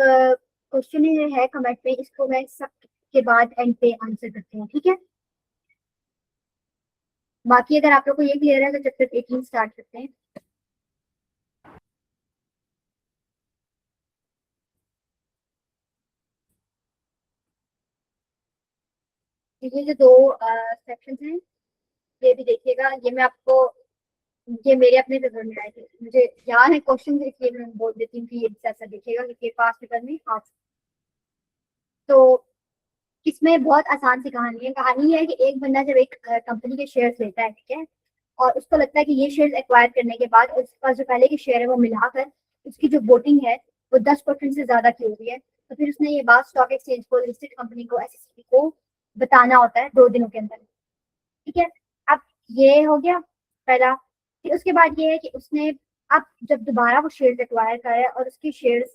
क्वेश्चन है कमेंट में, इसको मैं सब के बाद एंड पे आंसर करते हैं, ठीक है। बाकी अगर आप लोग को ये क्लियर है तो चैप्टर 18 स्टार्ट करते हैं। ये जो दो सेक्शन हैं ये भी देखिएगा। ये मैं आपको, ये मेरे अपने पेपर में आए थे, मुझे याद है क्वेश्चन, इसलिए मैं बोल देती हूँ कि ये ऐसा देखिएगा कि पास पेपर में आ। तो इसमें बहुत आसान सी कहानी है। कहानी ये है कि एक बंदा जब एक कंपनी के शेयर्स लेता है, ठीक है, और उसको लगता है कि ये शेयर्स एक्वायर करने के बाद उसके पास जो पहले के शेयर है वो मिलाकर उसकी जो वोटिंग है वो 10% से ज्यादा की हो रही है। तो फिर उसने ये बात स्टॉक एक्सचेंज को, लिस्टेड कंपनी को, एसएससी को बताना होता है 2 दिनों के अंदर, ठीक है। अब ये हो गया पहला। फिर उसके बाद ये है कि उसने अब जब दोबारा वो शेयर एक्वायर करे और उसके शेयर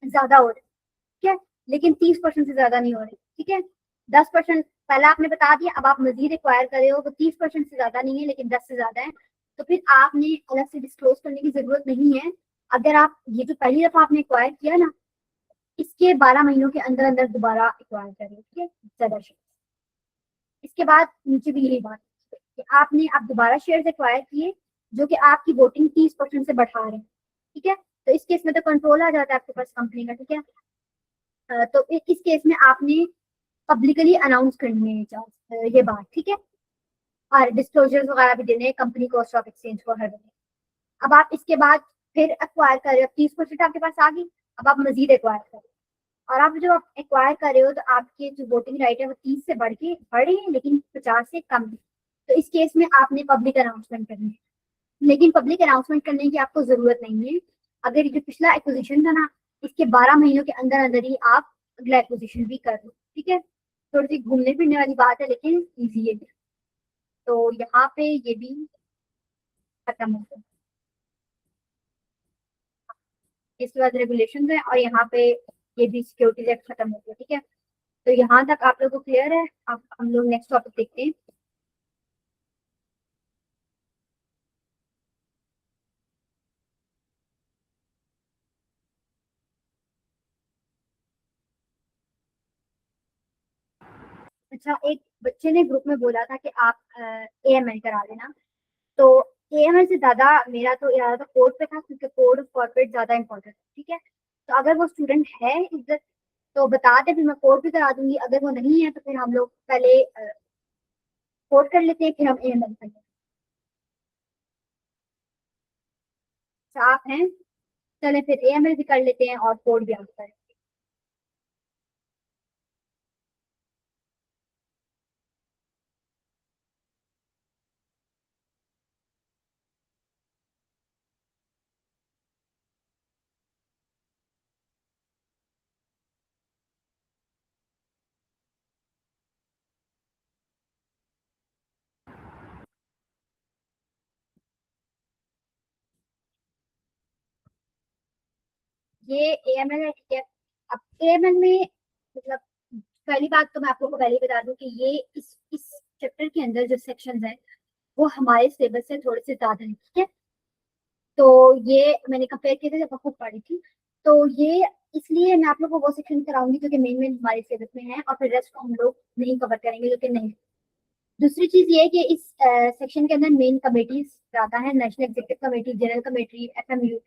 ज्यादा हो रहे, ठीक है, लेकिन 30% से ज्यादा नहीं हो रहे, ठीक है। 10% पहले आपने बता दिया, अब आप मजीद एक्वायर कर रहे हो, वो 30% से ज्यादा नहीं है लेकिन 10 से ज्यादा है। तो फिर आपने अलग से डिस्क्लोज करने की जरूरत नहीं है। अगर आप ये जो पहली दफा आपने एक्वायर किया ना, इसके 12 महीनों के अंदर अंदर दोबारा एक्वायर करें, ठीक है, ज्यादा शेयर। इसके बाद नीचे भी यही बात है कि आपने अब दोबारा शेयर एक्वायर किए जो कि आपकी वोटिंग 30% से बढ़ा रहे हैं, ठीक है। तो इस केस में तो कंट्रोल आ जाता है आपके पास कंपनी का, ठीक है। तो इस केस में आपने पब्लिकली अनाउंस करनी है ये बात, ठीक है, और डिस्क्लोजर्स वगैरह भी देने कंपनी को, स्टॉक एक्सचेंज को, हर जगह। अब आप इसके बाद फिर एक्वायर कर रहे हो, 30% आपके पास आ गई, अब आप मजीद एक्वायर कर रहे हो। और आप जब आप एक्वायर कर रहे हो तो आपके जो वोटिंग राइट है वो 30 से बढ़ के बढ़े हैं लेकिन 50 से कम है। तो इस केस में आपने पब्लिक अनाउंसमेंट करनी है, लेकिन पब्लिक अनाउंसमेंट करने की आपको जरूरत नहीं है। अगर ये जो पिछला एक्विजिशन था ना, इसके 12 महीनों के अंदर अंदर ही आप अगला एक्विजिशन भी कर लो, ठीक है। थोड़ी सी घूमने फिरने वाली बात है लेकिन ईजी है। तो यहाँ पे ये भी खत्म हो गया। इसके बाद रेगुलेशन है और यहाँ पे ये भी सिक्योरिटी एक्ट खत्म हो गया, ठीक है। तो यहाँ तक आप लोगों को क्लियर है। अब हम लोग नेक्स्ट टॉपिक देखते हैं। अच्छा, एक बच्चे ने ग्रुप में बोला था कि आप एएमएल करा लेना। तो एएमएल से ज्यादा मेरा तो इरादा तो कोड पे था, क्योंकि कोड ऑफ कॉर्पोरेट ज्यादा इंपॉर्टेंट है, ठीक है। तो अगर वो स्टूडेंट है इधर तो बता दे, फिर मैं कोड भी करा दूंगी। अगर वो नहीं है तो फिर हम लोग पहले कोड कर लेते हैं, फिर हम एएमएल कर लेते हैं। आप हैं, चले फिर एएमएल भी कर लेते हैं और कोड भी हम करें। ये एएमएल है, ठीक है। अब एएमएल में मतलब पहली बात तो मैं आप लोगों को पहले ही बता दूं कि ये इस चैप्टर के अंदर जो सेक्शंस हैं वो हमारे सिलेबस से थोड़े से ज्यादा हैं, ठीक है। तो ये मैंने कंपेयर किए थे जब मैं खुद पढ़ी थी, तो ये इसलिए मैं आप लोगों को वो सेक्शन कराऊंगी जो कि मेन मेन हमारे सिलेबस में है, और फिर रेस्ट हम लोग नहीं कवर करेंगे जो कि नहीं। दूसरी चीज ये है कि इस सेक्शन के अंदर मेन कमेटीज आता है, national executive committee, general committee, FMU.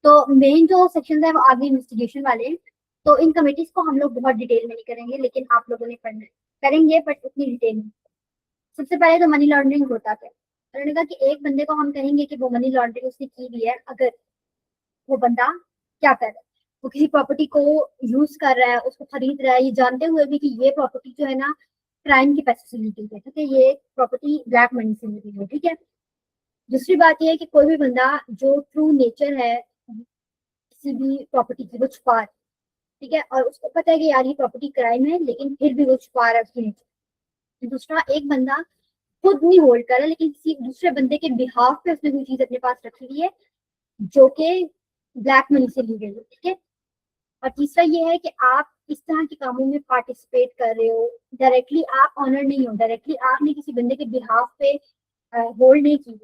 तो मेन जो सेक्शन है वो आगे इन्वेस्टिगेशन वाले हैं। तो इन कमेटीज को हम लोग बहुत डिटेल में नहीं करेंगे, लेकिन आप लोगों ने पढ़ना है, करेंगे बट उतनी डिटेल में। सबसे पहले तो मनी लॉन्ड्रिंग होता है। उन्होंने कहा कि एक बंदे को हम कहेंगे कि वो मनी लॉन्ड्रिंग उसने की हुई है अगर वो बंदा क्या कर रहा है, वो किसी प्रॉपर्टी को यूज कर रहा है, उसको खरीद रहा है, ये जानते हुए भी कि ये प्रॉपर्टी जो है ना क्राइम के पैसे से ली गई है, ठीक है, ये प्रॉपर्टी ब्लैक मनी से ली गई है, ठीक है। दूसरी बात ये है कि कोई भी बंदा जो ट्रू नेचर है किसी भी प्रॉपर्टी की वो छुपा रहा है, ठीक है, और उसको पता है कि यार ये प्रॉपर्टी क्राइम है लेकिन फिर भी वो छुपा रहा है उसकी नेचर। दूसरा, एक बंदा खुद नहीं होल्ड कर रहा है लेकिन किसी दूसरे बंदे के बिहाफ पे उसने कोई चीज अपने पास रखी हुई है जो कि ब्लैक मनी से ली गई है, ठीक है। और तीसरा ये है कि आप इस तरह के कामों में पार्टिसिपेट कर रहे हो, डायरेक्टली आप ऑनर नहीं हो, डायरेक्टली आपने किसी बंदे के बिहाफ पे होल्ड नहीं की,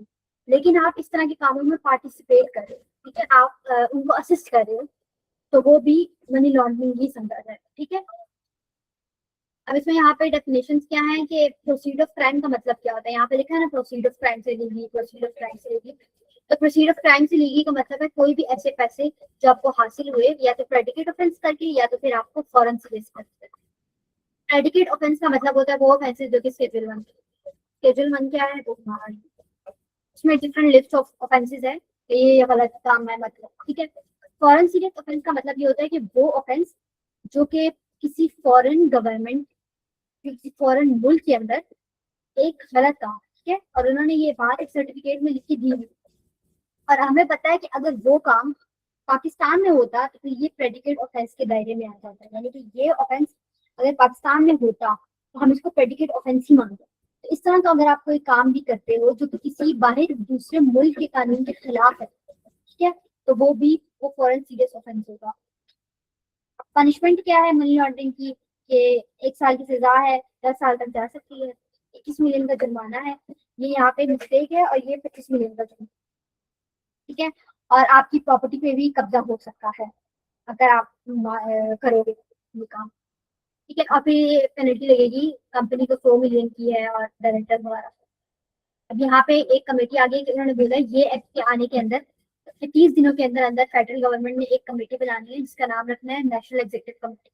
लेकिन आप इस तरह के कामों में पार्टिसिपेट कर रहे हो, ठीक है, आप उनको असिस्ट कर रहे हो, तो वो भी मनी लॉन्ड्रिंग ही समझा जाए, ठीक है। अब इसमें यहाँ पे डेफिनेशन क्या है कि प्रोसीड ऑफ क्राइम का मतलब क्या होता है, यहाँ पे लिखा है ना प्रोसीड ऑफ क्राइम से लीगी, प्रोसीड ऑफ क्राइम से लीगी। तो प्रोसीड ऑफ क्राइम से लीगी का मतलब है कोई भी ऐसे पैसे जो आपको हासिल हुए या तो प्रेडिकेट ऑफेंस करके या तो फिर आपको फॉरेन से रेस करके। प्रेडिकेट ऑफेंस का मतलब होता है वो ऑफेंसेस जो कि स्केड्यूल 1, स्केड्यूल 1 क्या है वो उसमें डिफरेंट लिस्ट ऑफ ऑफेंसेस है कि ये गलत काम है मतलब, ठीक है। फॉरेन सीरियस ऑफेंस का मतलब ये होता है कि वो ऑफेंस जो कि किसी फॉरेन गवर्नमेंट, किसी फॉरेन मुल्क के अंदर एक गलत काम, ठीक है, और उन्होंने ये बात एक सर्टिफिकेट में लिख के दी हुई, और हमें पता है कि अगर वो काम पाकिस्तान में होता तो ये प्रेडिकेट ऑफेंस के दायरे में आ जाता है, यानी कि ये ऑफेंस अगर पाकिस्तान में होता तो हम इसको प्रेडिकेट ऑफेंस ही मानते। तो इस तरह का अगर आप कोई काम भी करते हो जो कि किसी बाहर दूसरे मुल्क के कानून के खिलाफ है, ठीक है, तो वो भी वो फॉरेन सीरियस ऑफेंस होगा। पनिशमेंट क्या है मनी लॉन्ड्रिंग की, कि 1 साल की सजा है, 10 साल तक जा सकती है, 21 मिलियन का जुर्माना है, ये यहाँ पे मिस्टेक है, और ये 25 मिलियन का जुर्माना, ठीक है। और आपकी प्रॉपर्टी पे भी कब्जा हो सकता है अगर आप करोगे ये काम, ठीक है। और फिर पेनल्टी लगेगी, कंपनी को 100 मिलियन की है और डायरेक्टर द्वारा। अब यहाँ पे एक कमेटी आ गई कि उन्होंने बोला ये एक्ट के आने के अंदर 30 दिनों के अंदर अंदर फेडरल गवर्नमेंट ने एक कमेटी बनानी है जिसका नाम रखना है national executive committee.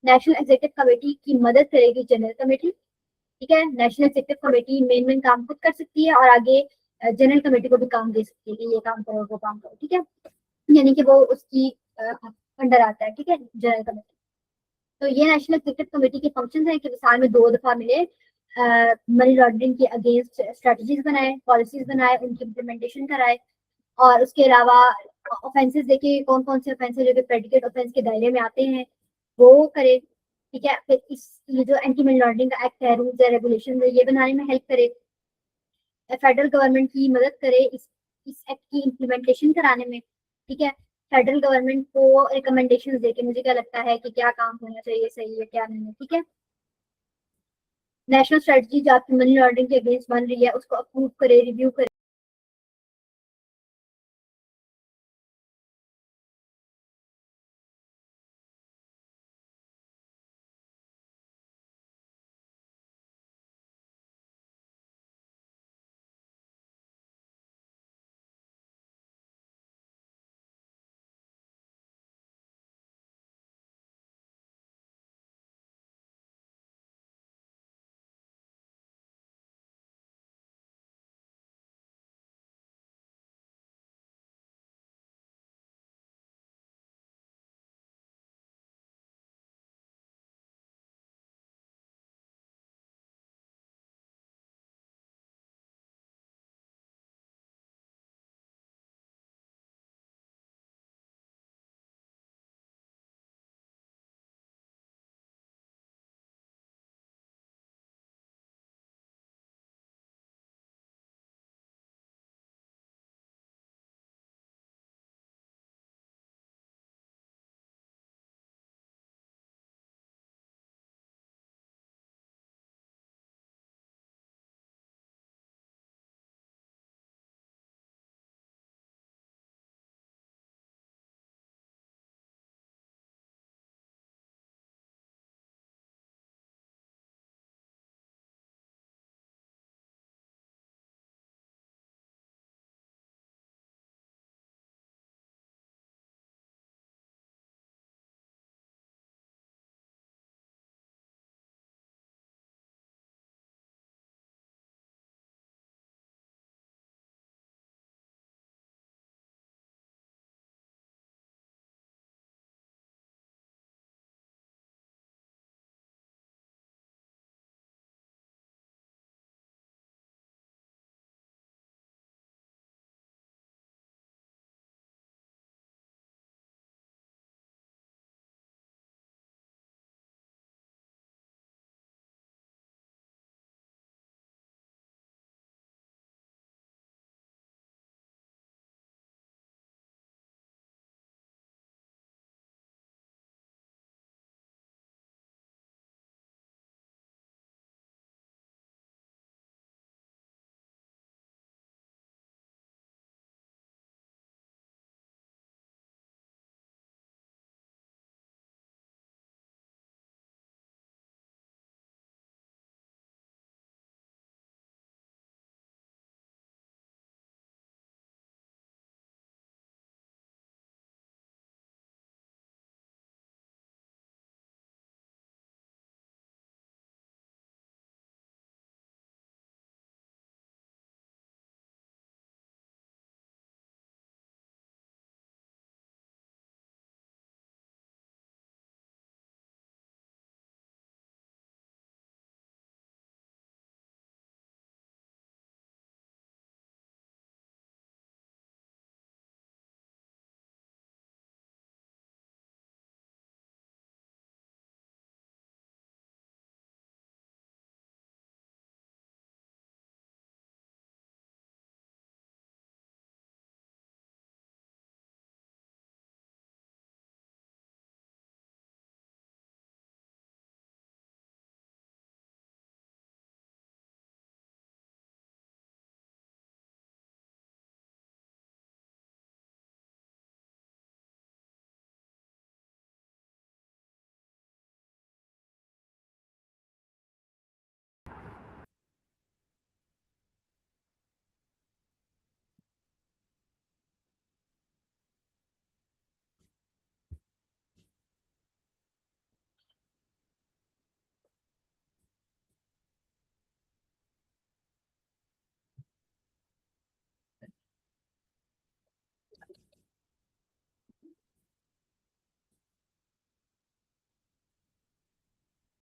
National executive committee की मदद करेगी जनरल कमेटी, ठीक है। National executive committee main main काम खुद कर सकती है और आगे जनरल कमेटी को भी काम दे सकती है कि ये काम करो वो काम करो, ठीक है, यानी कि वो उसकी अंडर आता है, ठीक है, जनरल कमेटी। तो ये नेशनल एग्जीक्यूटिव कमेटी के फंक्शन है कि साल में 2 दफा मिले, मनी लॉन्ड्रिंग के अगेंस्ट स्ट्रेटजीज बनाए, पॉलिसीज बनाए, उनकी इम्प्लीमेंटेशन कराए, और उसके अलावा ऑफेंसेस देखिए कौन कौन से ऑफेंसेस जो कि प्रेडिकेट ऑफेंस के दायरे में आते हैं वो करे, ठीक है। फिर इस ये जो एंटी मनी लॉन्ड्रिंग का एक्ट है, रूल्स है, रेगुलेशन है, ये बनाने में हेल्प करे, फेडरल गवर्नमेंट की मदद करे इस एक्ट की इम्प्लीमेंटेशन कराने में, ठीक है। फेडरल गवर्नमेंट को रिकमेंडेशन दे के मुझे क्या लगता है कि क्या काम होना चाहिए, सही है क्या नहीं है, ठीक है। नेशनल स्ट्रेटजी जो आपकी मनी लॉन्ड्रिंग के अगेंस्ट बन रही है उसको अप्रूव करे, रिव्यू करे,